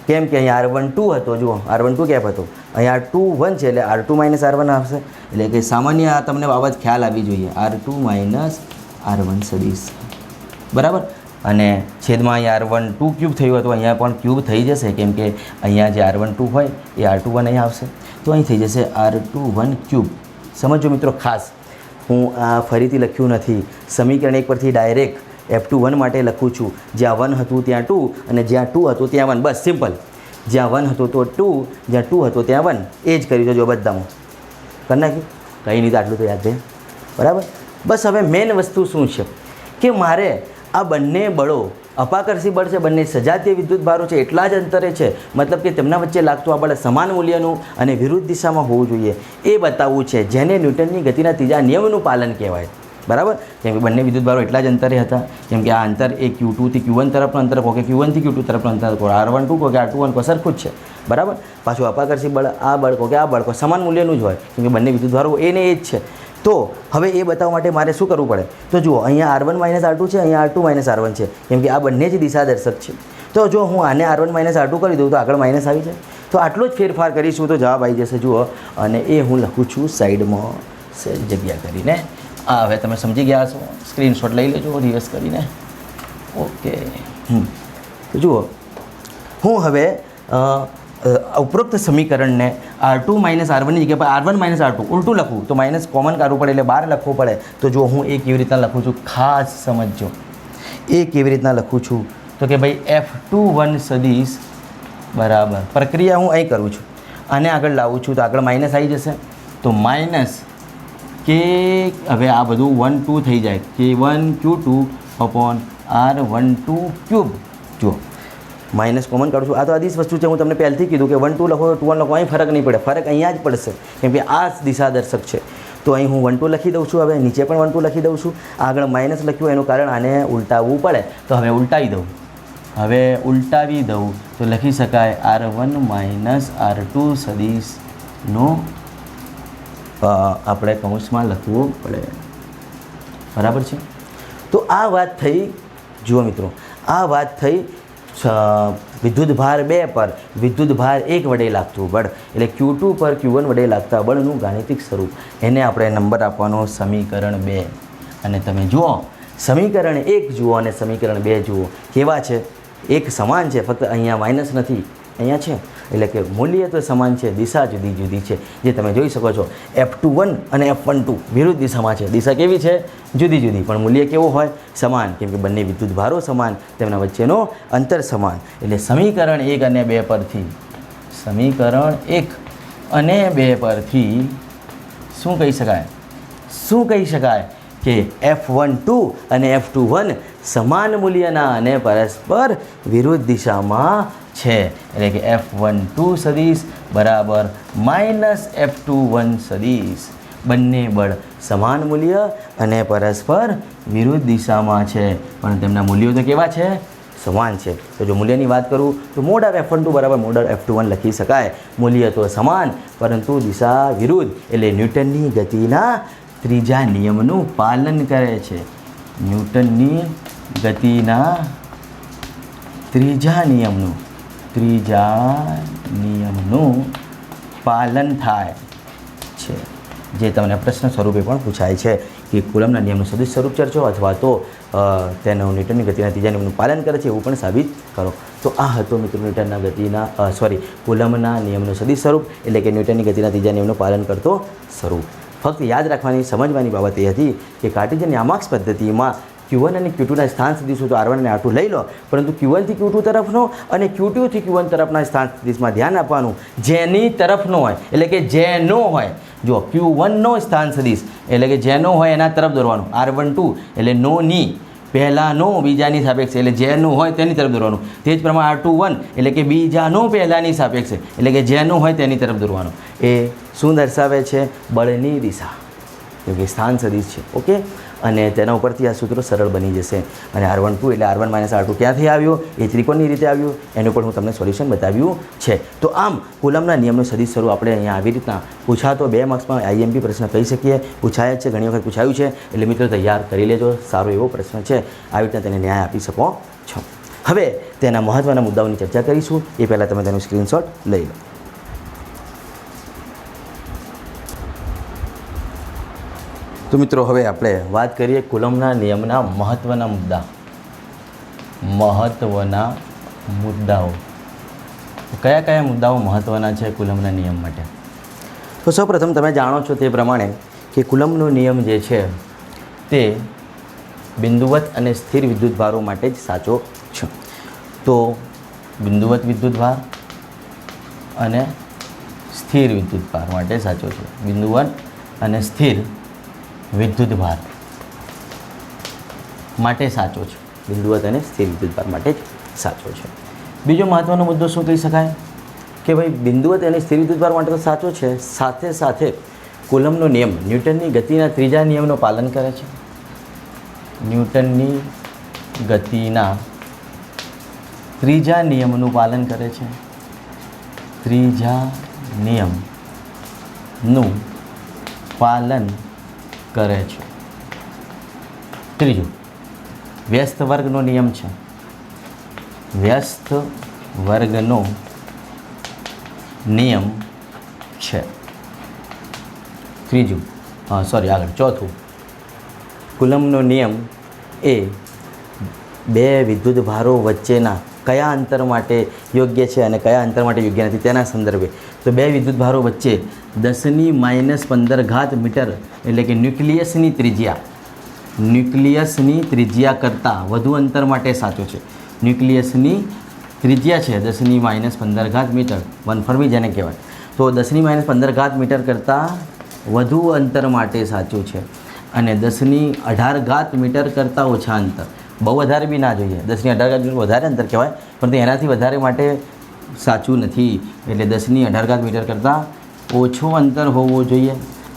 કેમ કે અહીં R12 હતો, જુઓ R12 કેપ હતો, અહીં R21 છે એટલે R2 માઇનસ R1 આવશે. એટલે કે સામાન્ય આ તમને બાબત ખ્યાલ આવી જોઈએ, R2 માઇનસ R1 સદિશ બરાબર. અને છેદમાં અહીંયા R12 ક્યુબ થયું હતું, અહીંયા પણ ક્યુબ થઈ જશે, કેમ કે અહીંયા જે R12 હોય એ R21 અહીં આવશે, તો અહીં થઈ જશે R21 ક્યુબ. સમજો મિત્રો, ખાસ હું આ ફરીથી લખ્યું નથી, સમીકરણ 1 પરથી ડાયરેક્ટ F21 માટે લખું છું. જ્યાં 1 હતું ત્યાં 2 અને જ્યાં 2 હતું ત્યાં 1, બસ સિમ્પલ. જ્યાં 1 હતું તો 2, જ્યાં 2 હતું ત્યાં 1, એ જ કર્યું છે જો બધામાં કરી નાખ્યું. કંઈ નહીં તો આટલું તો યાદ રહે, બરાબર. બસ હવે મેઇન વસ્તુ શું છે કે મારે આ બંને બળો અપાકર્ષી બળ છે, બંને સજાતીય વિદ્યુત ભારો છે, એટલા જ અંતરે છે, મતલબ કે તેમના વચ્ચે લાગતું આ બળ સમાન મૂલ્યનું અને વિરુદ્ધ દિશામાં હોવું જોઈએ એ બતાવવું છે, જેને ન્યૂટનની ગતિના ત્રીજા નિયમનું પાલન કહેવાય, બરાબર. કેમ કે બંને વિદ્યુત ભારો એટલા જ અંતરે હતા, કેમ કે આ અંતર એ Q2 થી Q1 તરફનું અંતર કહો કે Q1 થી Q2 તરફનું અંતર કહો, R12 કહો કે R21 કહો, સરખું જ છે, બરાબર. પાછું અપાકર્ષી બળ આ બળ કહો કે આ બળ કહો સમાન મૂલ્યનું જ હોય, કેમ કે બંને વિદ્યુત ભારો એ ને એ જ છે. તો હવે એ બતાવવા માટે મારે શું કરવું પડે, તો જુઓ અહીંયા R1 માઇનસ R2 છે, અહીંયા R2 માઇનસ R1 છે, કેમ કે આ બંને જ દિશા દર્શક છે. તો જો હું આને R1 માઇનસ R2 કરી દઉં તો આગળ માઇનસ આવી જાય, તો આટલો જ ફેરફાર કરીશું તો જવાબ આવી જશે. જુઓ, અને એ હું લખું છું સાઈડમાં જગ્યા કરીને. આ હવે તમે સમજી ગયા છો, સ્ક્રીનશોટ લઈ લેજો રિવર્સ કરીને. ઓકે, તો જુઓ હું હવે ઉપરોક્ત સમીકરણને R2 માઇનસ R1ની જગ્યા પર R1 માઇનસ R2 ઉલટું લખું તો માઇનસ કોમન કાઢવું પડે એટલે 12 લખવું પડે. તો જો હું એ કેવી રીતના લખું છું ખાસ સમજજો. એ કેવી રીતના લખું છું તો કે ભાઈ F21 સદિશ બરાબર પ્રક્રિયા હું અહીં કરું છું, આને આગળ લાવું છું તો આગળ માઇનસ આવી જશે, તો માઇનસ કે હવે આ બધું 1 2 થઈ જાય, K1 Q2 upon R12 cube. જુઓ માઇનસ કોમન કાઢું છું, આ તો આદિશ વસ્તુ છે, હું તમને પહેલથી કીધું કે 1 2 લખો 2 1 લખો અહીં ફરક નહીં પડે, ફરક અહીંયા જ પડશે, કેમ કે આ દિશા દર્શક છે. તો અહીં હું 1 2 લખી દઉં છું, હવે નીચે પણ 1 2 લખી દઉં છું, આગળ માઇનસ લખ્યું એનું કારણ આને ઉલટાવવું પડે, તો હવે ઉલટાવી દઉં. હવે ઉલટાવી દઉં તો લખી શકાય R1 માઇનસ R2 સદિશનો આપણે કૌંસમાં લખવું પડે, બરાબર છે. તો આ વાત થઈ, જુઓ મિત્રો, આ વાત થઈ વિદ્યુત ભાર 2 પર વિદ્યુત ભાર 1 વડે લાગતું બળ, એટલે Q2 પર Q1 વડે લાગતા બળનું ગાણિતિક સ્વરૂપ, એને આપણે નંબર આપવાનો સમીકરણ 2. અને તમે જુઓ સમીકરણ 1 જુઓ અને સમીકરણ 2 જુઓ કેવા છે, એક સમાન છે, ફક્ત અહીંયા માઇનસ નથી, અહીંયા છે, એટલે કે મૂલ્ય તો સમાન છે, દિશા જુદી જુદી છે, જે તમે જોઈ શકો છો. F21 અને F12 વિરુદ્ધ દિશામાં છે, દિશા કેવી છે જુદી જુદી, પણ મૂલ્ય કેવું હોય સમાન, કેમ કે બંને વિદ્યુત ભારો સમાન, તેમના વચ્ચેનો અંતર સમાન. એટલે સમીકરણ 1 અને 2 પરથી સમીકરણ 1 અને 2 પરથી શું કહી શકાય કે F12 અને F21 સમાન મૂલ્યના અને પરસ્પર વિરુદ્ધ દિશામાં છે, એટલે કે F12 સદિશ બરાબર માઇનસ F21 સદિશ, બંને બળ સમાન મૂલ્ય અને પરસ્પર વિરુદ્ધ દિશામાં છે, પણ તેમના મૂલ્યો તો કેવા છે સમાન છે. તો જો મૂલ્યની વાત કરું તો મોડ ઓફ F12 બરાબર મોડ ઓફ F21 લખી શકાય. મૂલ્ય તો સમાન પરંતુ દિશા વિરુદ્ધ, એટલે ન્યૂટનની ગતિના ત્રીજા નિયમનું પાલન કરે છે. ન્યૂટનની ગતિના ત્રીજા નિયમનું પાલન થાય છે. જે તમને પ્રશ્ન સ્વરૂપે પણ પૂછાય છે કે કુલમના નિયમનું સદિશ સ્વરૂપ ચર્ચો અથવા તો તેનું ન્યૂટનની ગતિના ત્રીજા નિયમનું પાલન કરે છે એવું પણ સાબિત કરો. તો આ હતો મિત્રો કુલમના નિયમનું સદિશ સ્વરૂપ, એટલે કે ન્યૂટનની ગતિના ત્રીજા નિયમનું પાલન કરતો સ્વરૂપ. ફક્ત યાદ રાખવાની સમજવાની બાબત એ હતી કે કાર્ટેશિયન ન્યામાર્ક્સ પદ્ધતિમાં Q1 અને Q2ના સ્થાન સદિશો તો R1 અને R2 લઈ લો, પરંતુ Q1 થી Q2 તરફનો અને Q2 થી Q1 તરફના સ્થાન સદિશમાં ધ્યાન આપવાનું. જેની તરફનો હોય એટલે કે જેનો હોય, જો Q1નો સ્થાન સદિશ એટલે કે જેનો હોય એના તરફ દોરવાનું. R12 એટલે નોની પહેલાંનો બીજાની સાપેક્ષે એટલે જેનો હોય તેની તરફ દોરવાનું. તે જ પ્રમાણે R21 એટલે કે બીજાનો પહેલાંની સાપેક્ષે એટલે કે જેનો હોય તેની તરફ દોરવાનું. એ શું દર્શાવે છે? બળની દિશા, એટલે કે સ્થાન સદિશ છે. ઓકે, અને તેના ઉપરથી આ સૂત્રો સરળ બની જશે. અને R12 એટલે R1 - R2 ક્યાંથી આવ્યો? એ ત્રિકોણની રીતે આવ્યું. એનું પણ હું તમને સોલ્યુશન બતાવ્યું છે. તો આમ કુલમના નિયમનું સદિશ સ્વરૂપ આપણે અહીંયા આવી રીતના પૂછાતો 2 માર્ક્સમાં IMP પ્રશ્ન કહી શકીએ. પૂછાય જ છે, ઘણી વખત પૂછાયું છે, એટલે મિત્રો તૈયાર કરી લેજો. સારો એવો પ્રશ્ન છે, આવી રીતના તેને ન્યાય આપી શકો છો. હવે તેના મહત્ત્વના મુદ્દાઓની ચર્ચા કરીશું. એ પહેલાં તમે તેનું સ્ક્રીનશોટ લઈ લો. તો મિત્રો હવે આપણે વાત કરીએ કુલમના નિયમના મહત્ત્વના મુદ્દાઓ. કયા કયા મુદ્દાઓ મહત્ત્વના છે કુલમના નિયમ માટે? તો સૌપ્રથમ તમે જાણો છો તે પ્રમાણે કે કુલમનો નિયમ જે છે તે બિંદુવત અને સ્થિર વિદ્યુતભારો માટે જ સાચો છે. તો બિંદુવત વિદ્યુતભાર અને સ્થિર વિદ્યુતભાર માટે સાચો છે. બિંદુવત અને સ્થિર વિદ્યુતભાર માટે સાચો છે. બિંદુવત અને સ્થિર વિદ્યુતભાર માટે જ સાચો છે. બીજો મહત્ત્વનો મુદ્દો શું કહી શકાય કે ભાઈ બિંદુવત અને સ્થિર વિદ્યુતભાર માટે તો સાચો છે, સાથે સાથે કુલમનો નિયમ ન્યૂટનની ગતિના ત્રીજા નિયમનું પાલન કરે છે. ન્યૂટનની ગતિના ત્રીજા નિયમનું પાલન કરે છે. ત્રીજા નિયમનું પાલન કરે છે. ત્રીજું વ્યસ્ત વર્ગનો નિયમ છે. વ્યસ્ત વર્ગનો નિયમ છે. ચોથું કુલમનો નિયમ એ બે વિદ્યુતભારો વચ્ચેના કયા અંતર માટે યોગ્ય છે અને કયા અંતર માટે યોગ્ય નથી તેના સંદર્ભે. તો બે વિદ્યુતભારો વચ્ચે 10⁻15 મીટર એટલે કે ન્યુક્લિયસની ત્રિજ્યા કરતાં વધુ અંતર માટે સાચો છે. ન્યુક્લિયસની ત્રિજ્યા છે 10⁻15 મીટર, 1/4 જેને કહેવાય. તો 10⁻15 મીટર કરતાં વધુ અંતર માટે સાચું છે. અને 10⁻18 મીટર કરતાં ઓછા અંતર, બહુ વધારે બી ના જોઈએ. 10⁻18 મીટર વધારે અંતર કહેવાય, પરંતુ એનાથી વધારે માટે સાચું નથી. એટલે 10⁻18 મીટર કરતાં ઓછું અંતર હોવું જોઈએ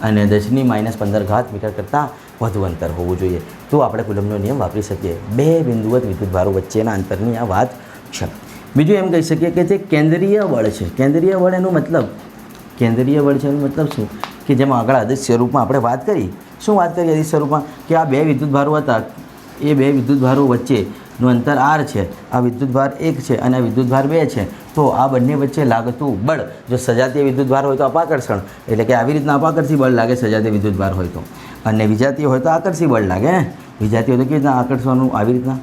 અને 10⁻15 મીટર કરતાં વધુ અંતર હોવું જોઈએ. તો આપણે કુલમનો નિયમ વાપરી શકીએ. બે બિંદુવત વિદ્યુતભારો વચ્ચેના અંતરની આ વાત છે. બીજું એમ કહી શકીએ કે જે કેન્દ્રીય બળ છે. કેન્દ્રીય બળ એનું મતલબ શું કે જેમાં આગળ આદર્શ સ્વરૂપમાં આપણે વાત કરી. શું વાત કરી આદર્શ સ્વરૂપમાં? કે આ બે વિદ્યુતભારો હતા, એ બે વિદ્યુતભારો વચ્ચેનું અંતર r છે. આ વિદ્યુતભાર 1 છે અને આ વિદ્યુતભાર 2 છે. તો આ બંને વચ્ચે લાગતું બળ, જો સજાતીય વિદ્યુતભાર હોય તો અપાકર્ષણ, એટલે કે આવી રીતના અપાકર્ષી બળ લાગે સજાતીય વિદ્યુતભાર હોય તો, અને વિજાતીય હોય તો આકર્ષી બળ લાગે. વિજાતીય હોય તો કેવી રીતના આકર્ષવાનું? આવી રીતના,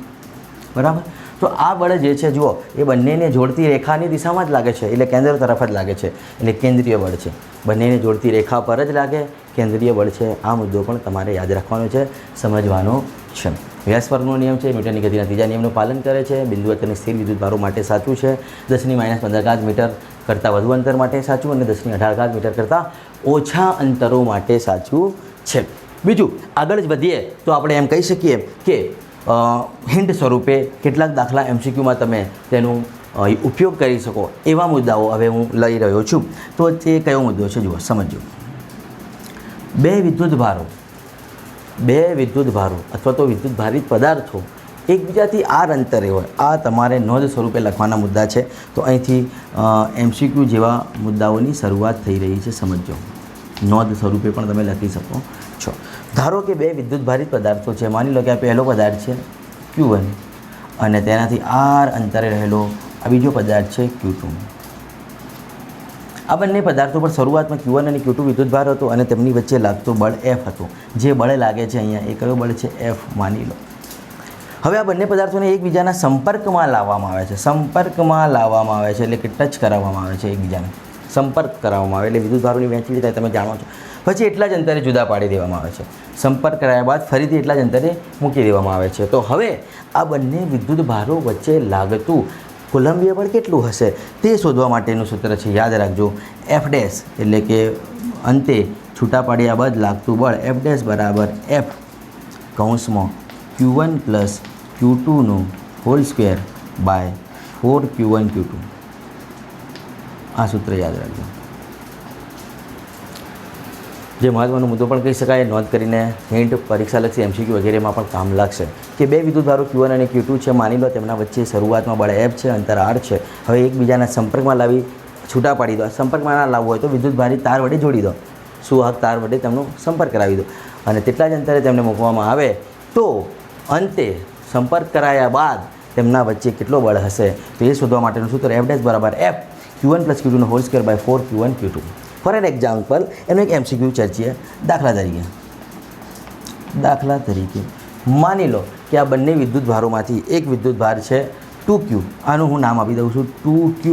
બરાબર. તો આ બળ જે છે જુઓ, એ બંનેને જોડતી રેખાની દિશામાં જ લાગે છે, એટલે કેન્દ્ર તરફ જ લાગે છે, એટલે કેન્દ્રીય બળ છે. બંનેને જોડતી રેખા પર જ લાગે, કેન્દ્રીય બળ છે. આ મુદ્દો પણ તમારે યાદ રાખવાનો છે, સમજવાનો છે. વ્યાસ વર્ગનો નિયમ છે, ન્યૂટનની ગતિના ત્રીજા નિયમનું પાલન કરે છે. બિંદુવત અને સ્થિર વિદ્યુતભારો માટે સાચું છે. 10⁻15 મીટર કરતાં વધુ અંતર માટે સાચું અને 10⁻18 મીટર કરતાં ઓછા અંતરો માટે સાચું છે. બીજું આગળ જ વધીએ તો આપણે એમ કહી શકીએ કે હિન્ટ સ્વરૂપે કેટલાક દાખલા MCQમાં તમે તેનો ઉપયોગ કરી શકો એવા મુદ્દાઓ હવે હું લઈ રહ્યો છું. તો તે કયો મુદ્દો છે જુઓ, સમજો. બે વિદ્યુતભારો અથવા તો વિદ્યુતભારિત પદાર્થો એકબીજાથી આર અંતરે હોય, આ તમારે નોંધ સ્વરૂપે લખવાના મુદ્દા છે. તો અહીંથી MCQ જેવા મુદ્દાઓની શરૂઆત થઈ રહી છે, સમજો. નોંધ સ્વરૂપે પણ તમે લખી શકો છો. ધારો કે બે વિદ્યુતભારિત પદાર્થો છે. માની લો કે આ પહેલો પદાર્થ છે Q1 અને તેનાથી આર અંતરે રહેલો આ બીજો પદાર્થ છે Q2. આ બંને પદાર્થો પર શરૂઆતમાં Q1 અને Q2 વિદ્યુતભાર હતો અને તેમની વચ્ચે લાગતો બળ F હતો. જે બળ લાગે છે અહીંયા એ કયો બળ છે? F માની લો. હવે આ બંને પદાર્થોને એકબીજાના સંપર્કમાં લાવવામાં આવે છે. સંપર્કમાં લાવવામાં આવે છે એટલે કે ટચ કરાવવામાં આવે છે, એકબીજાને સંપર્ક કરાવવામાં આવે એટલે વિદ્યુતભારોની વહેંચણી થાય, તમે જાણો છો. પછી એટલા જ અંતરે જુદા પાડી દેવામાં આવે છે. સંપર્ક કરાયા બાદ ફરીથી એટલા જ અંતરે મૂકી દેવામાં આવે છે. તો હવે આ બંને વિદ્યુતભારો વચ્ચે લાગતું કુલંબીય બળ કેટલું હશે તે શોધવા માટેનું સૂત્ર છે. યાદ રાખજો, F ડેશ એટલે કે અંતે છૂટા પાડ્યા બાદ લાગતું બળ F ડેશ બરાબર F કૌંસમાં Q1 plus Q2 whole square by 4Q1 Q2. આ સૂત્ર યાદ રાખજો. જે મહત્ત્વનો મુદ્દો પણ કહી શકાય, નોંધ કરીને હિન્ટ પરીક્ષાલક્ષી MCQ વગેરેમાં પણ કામ લાગશે કે બે વિદ્યુતભારો Q1 અને Q2 છે. માની લો તેમના વચ્ચે શરૂઆતમાં બળ F છે, અંતર R છે. હવે એકબીજાના સંપર્કમાં લાવી છૂટા પાડી દો. સંપર્કમાં ના લાવવું હોય તો વિદ્યુતભારી તાર વડે જોડી દો, સુવાહક તાર વડે તેમનો સંપર્ક કરાવી દો અને તેટલા જ અંતરે તેમને મૂકવામાં આવે તો અંતે સંપર્ક કરાયા બાદ તેમના વચ્ચે કેટલો બળ હશે તો એ શોધવા માટેનું સૂત્ર F ડેશ બરાબર F Q1 plus Q2 whole square by 4Q1 Q2. For an example એનું એક MCQ ચર્ચીએ. દાખલા તરીકે માની લો કે આ બંને વિદ્યુતભારોમાંથી એક વિદ્યુતભાર છે 2Q. આનું હું નામ આપી દઉં છું 2Q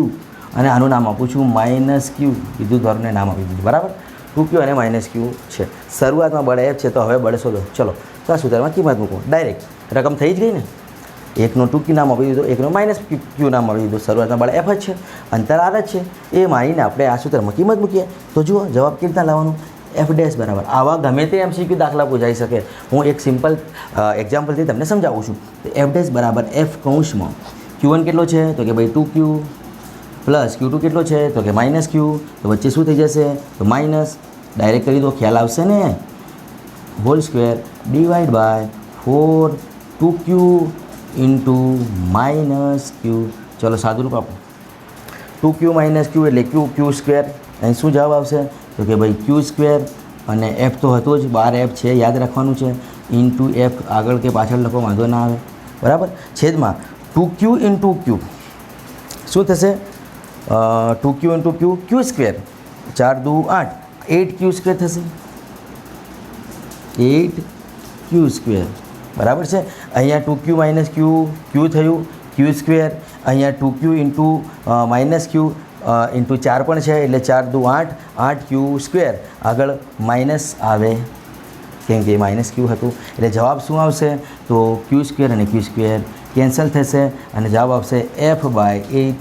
અને આનું નામ આપું છું -Q. વિદ્યુતભારોને નામ આપી દીધું, બરાબર. 2Q અને -Q છે. શરૂઆતમાં બળ F છે તો હવે બળ શોધો. ચલો તો આ સૂત્રમાં કિંમત મૂકો. ડાયરેક્ટ રકમ થઈ જ ગઈ ને. એકનો 2Q નામ આપી દીધું, એકનો -Q નામ આપી દીધું. શરૂઆતમાં બળ F જ છે, અંતર R જ છે. એ માનીને આપણે આ સૂત્રમાં કિંમત મૂકીએ તો જુઓ જવાબ કેવી રીતના લાવવાનું? F ડેશ બરાબર. આવા ગમે તે MCQ દાખલા પૂછાઈ શકે. હું એક સિમ્પલ એક્ઝામ્પલથી તમને સમજાવું છું. તો F ડેશ બરાબર F કૌંસમાં Q1 કેટલો છે તો કે ભાઈ 2Q પ્લસ Q2 કેટલો છે તો કે -Q. તો વચ્ચે શું થઈ જશે તો માઇનસ. ડાયરેક્ટ કરી દો, ખ્યાલ આવશે ને. Whole square divide by 4 2Q into -Q. ચલો સાદુરૂપ આપો. 2Q -Q એટલે Q સ્ક્વેર. અહીં શું જવાબ આવશે તો કે ભાઈ Q સ્ક્વેર અને F તો હતો જ, 12F છે, યાદ રાખવાનું છે. ઇન્ટુ F આગળ કે પાછળ લખો, વાંધો ના આવે, બરાબર. છેદમાં 2Q ઇન્ટુ Q શું થશે? 2Q into Q square, 4 2 8, 8Q square થશે. 8Q સ્ક્વેર, બરાબર છે. અહીંયા 2Q -Q Q થયું Q સ્ક્વેર. અહીંયા 2Q ઇન્ટુ -Q ઇન્ટુ 4 પણ છે એટલે 4 2 8, 8Q સ્ક્વેર. આગળ માઇનસ આવે કેમ કે -Q હતું એટલે જવાબ શું આવશે તો Q સ્ક્વેર અને Q સ્ક્વેર કેન્સલ થશે અને જવાબ આવશે F બાય 8.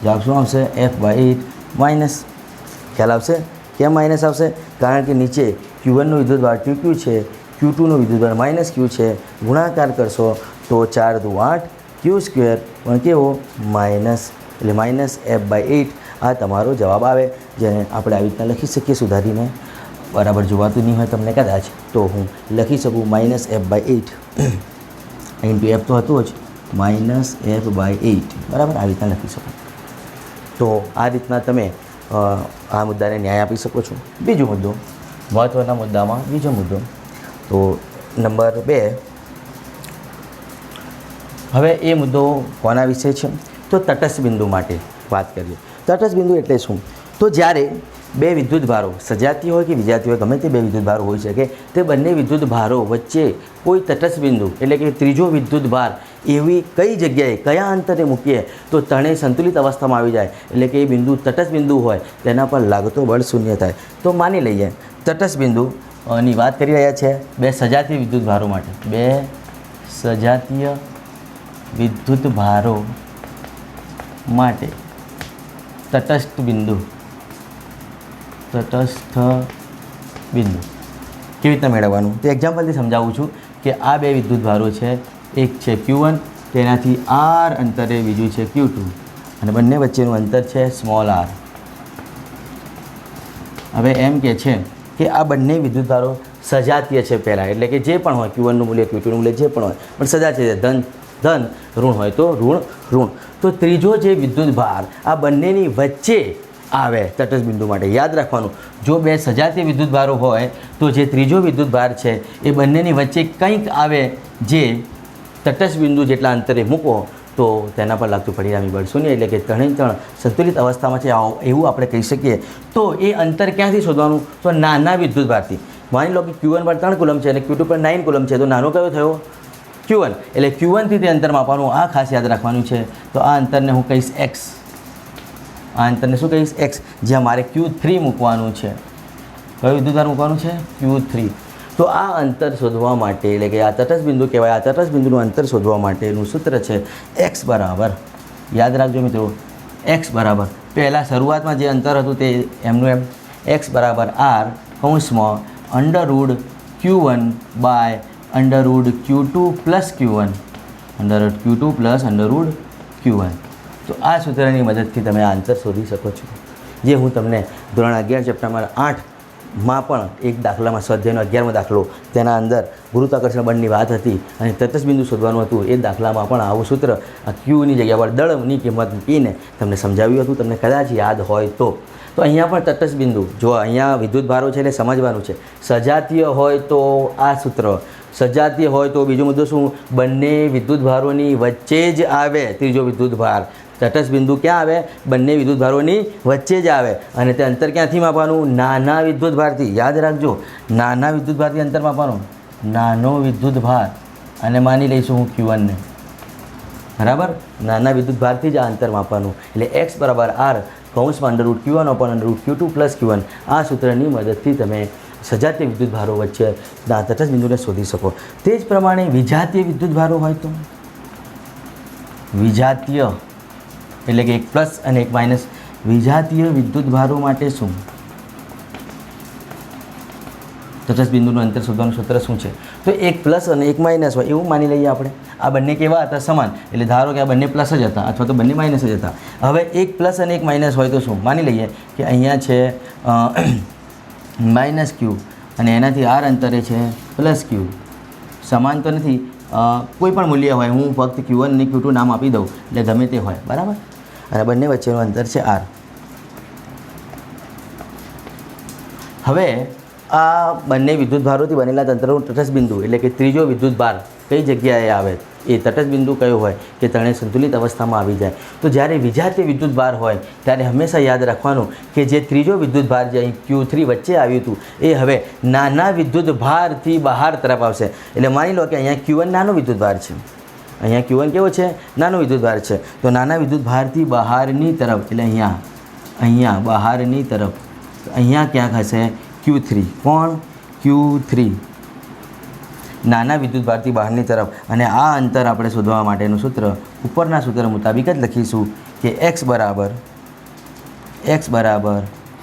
જવાબ શું આવશે? F by 8 minus. ખ્યાલ આવશે કેમ માઇનસ આવશે? કારણ કે નીચે Q1નો વિદ્યુતભાર 2Q છે, Q2નો વિદ્યુતભાર -Q છે. ગુણાકાર કરશો તો 4 2 8 Q સ્ક્વેર પણ કેવો માઇનસ એટલે -F બાય 8. આ તમારો જવાબ આવે જેને આપણે આવી રીતના લખી શકીએ સુધારીને. બરાબર જોવાતું નહીં હોય તમને કદાચ તો હું લખી શકું -F બાય 8 ઇન્ટુ F તો હતું જ -F બાય 8, બરાબર. આવી રીતના લખી શકો. તો આ રીતના તમે આ મુદ્દાને ન્યાય આપી શકો છો. બીજો મુદ્દો, મહત્ત્વના મુદ્દામાં બીજો મુદ્દો તો નંબર 2. હવે એ મુદ્દો કોના વિશે છે તો તટસ્થ બિંદુ માટે વાત કરીએ. તટસ્થ બિંદુ એટલે શું? તો જ્યારે બે વિદ્યુતભારો સજાતીય હોય કે વિજાતીય હોય, ગમે તે બે વિદ્યુતભારો હોઈ શકે, તે બંને વિદ્યુતભારો વચ્ચે કોઈ તટસ્થ બિંદુ એટલે કે ત્રીજો વિદ્યુતભાર એવી કઈ જગ્યાએ કયા અંતરે મૂકીએ તો ત્રણેય સંતુલિત અવસ્થામાં આવી જાય એટલે કે એ બિંદુ તટસ્થ બિંદુ હોય તેના પર લાગતો બળ શૂન્ય થાય. તો માની લઈએ તટસ્થ બિંદુની વાત કરી રહ્યા છે બે સજાતીય વિદ્યુતભારો માટે. બે સજાતીય વિદ્યુતભારો માટે તટસ્થ બિંદુ કેવી રીતના મેળવવાનું તે એક્ઝામ્પલથી સમજાવું છું કે આ બે વિદ્યુતભારો છે. એક છે Q1, તેનાથી R અંતરે બીજું છે Q2 અને બંને વચ્ચેનું અંતર છે સ્મોલ r. હવે એમ કે છે કે આ બંને વિદ્યુતભારો સજાતીય છે પહેલાં, એટલે કે જે પણ હોય Q1 નું મૂલ્ય Q2 નું મૂલ્ય જે પણ હોય, પણ સજાતીય છે, ધન ધન, ઋણ હોય તો ઋણ ઋણ. તો ત્રીજો જે વિદ્યુત ભાર આ બંનેની વચ્ચે આવે તટસ્થ બિંદુ માટે યાદ રાખવાનું, જો બે સજાતીય વિદ્યુત ભારો હોય તો જે ત્રીજો વિદ્યુત ભાર છે એ બંનેની વચ્ચે કંઈક આવે જે તટસ્થ બિંદુ જેટલા અંતરે મૂકો તો તેના પર લાગતું પરિણામી બળ શૂન્ય, એટલે કે ત્રણે ત્રણ સંતુલિત અવસ્થામાં છે એવું આપણે કહી શકીએ. તો એ અંતર ક્યાંથી શોધવાનું? તો નાના વિદ્યુત ભારથી. માની લો કે Q1 પર 3 કુલમ છે અને Q2 પર 9 કુલમ છે, તો નાનો કયો થયો? Q1. એટલે Q1 થી તે અંતર માપવાનું, આ ખાસ યાદ રાખવાનું છે. તો આ અંતરને હું કહીશ x, આ અંતરને શું કહીશ? x. જ્યાં મારે Q3 મૂકવાનું છે. કયું વિદ્યુત ભાર મૂકવાનું છે? Q3. તો આ અંતર શોધવા માટે, એટલે કે આ તટસ્થ બિંદુ કહેવાય, આ તટસ્થ બિંદુનું અંતર શોધવા માટેનું સૂત્ર છે x બરાબર, યાદ રાખજો મિત્રો, x બરાબર પહેલાં શરૂઆતમાં જે અંતર હતું તે એમનું એમ, x બરાબર r કૌંસમાં under root Q1 by under root Q2 plus Q1, under root Q2 plus under root Q1. તો આ સૂત્રની મદદથી તમે આ અંતર શોધી શકો છો, જે હું તમને ધોરણ 11 ચેપ્ટરમાં 8માં પણ એક દાખલામાં સ્વાધ્યાયનો 11મો દાખલો, તેના અંદર ગુરુત્વાકર્ષણ બળની વાત હતી અને તટસ્થ બિંદુ શોધવાનું હતું. એ દાખલામાં પણ આવું સૂત્ર આ Qની જગ્યા પર દળની કિંમત મૂકીને તમને સમજાવ્યું હતું, તમને કદાચ યાદ હોય તો. તો અહીંયા પણ તટસ્થ બિંદુ, જો અહીંયા વિદ્યુત ભારો છે એટલે સમજવાનું છે, સજાતીય હોય તો આ સૂત્ર, સજાતીય હોય તો બીજો મુદ્દો શું? બંને વિદ્યુત ભારોની વચ્ચે જ આવે ત્રીજો વિદ્યુત ભાર. તટસ્થ બિંદુ ક્યાં આવે? બંને વિદ્યુત ભારોની વચ્ચે જ આવે. અને તે અંતર ક્યાંથી માપવાનું? નાના વિદ્યુત ભારથી. યાદ રાખજો, નાના વિદ્યુત ભારથી અંતર માપવાનું, નાનો વિદ્યુત ભાર, અને માની લઈશું હું Q1 ને, બરાબર? નાના વિદ્યુત ભારથી જ આ અંતર માપવાનું. એટલે x બરાબર r કૌંસમાં under root Q1 upon under root Q2 plus Q1. આ સૂત્રની મદદથી તમે સજાતીય વિદ્યુત ભારો વચ્ચે તટસ્થ બિંદુને શોધી શકો. તે જ પ્રમાણે વિજાતીય વિદ્યુત ભારો હોય તો, વિજાતીય એટલે કે એક પ્લસ અને એક માઇનસ, વિજાતીય વિદ્યુત ભારો માટે શું? તટસ્થ બિંદુનું અંતર શોધવાનું સૂત્ર શું છે? તો એક પ્લસ અને એક માઇનસ હોય એવું માની લઈએ આપણે. આ બંને કેવા હતા? સમાન. એટલે ધારો કે આ બંને પ્લસ જ હતા અથવા તો બંને માઇનસ જ હતા. હવે એક પ્લસ અને એક માઇનસ હોય તો શું? માની લઈએ કે અહીંયા છે માઇનસ Q અને એનાથી r અંતરે છે પ્લસ Q. સમાન તો નથી, કોઈ પણ મૂલ્ય હોય, હું ફક્ત Q1 અને Q2 નામ આપી દઉં, એટલે ગમે તે હોય, બરાબર? અને બંને વચ્ચેનું અંતર છે r. હવે આ બંને વિદ્યુત ભારોથી બનેલા તંત્રનું તટસ્થ બિંદુ, એટલે કે ત્રીજો વિદ્યુત ભાર કઈ જગ્યાએ આવે? એ તટસ્થ બિંદુ કયો હોય કે ત્રણે સંતુલિત અવસ્થામાં આવી જાય. તો જ્યારે વિજાતીય વિદ્યુત ભાર હોય ત્યારે હંમેશા યાદ રાખવાનું કે જે ત્રીજો વિદ્યુત ભાર જે અહીં Q3 વચ્ચે આવ્યું હતું એ હવે નાના વિદ્યુત ભારથી બહાર તરફ આવશે. એટલે માની લો કે અહીંયા Q1 નાનો વિદ્યુત ભાર છે, અહીંયા Q1 કેવો છે? નાનો વિદ્યુત ભાર છે. તો નાના વિદ્યુત ભારથી બહારની તરફ, એટલે અહીંયા બહારની તરફ, અહીંયા ક્યાંક હશે Q3. કોણ? Q3 નાના વિદ્યુત ભારથી બહારની તરફ. અને આ અંતર આપણે શોધવા માટેનું સૂત્ર ઉપરના સૂત્ર મુતાબિક જ લખીશું કે x બરાબર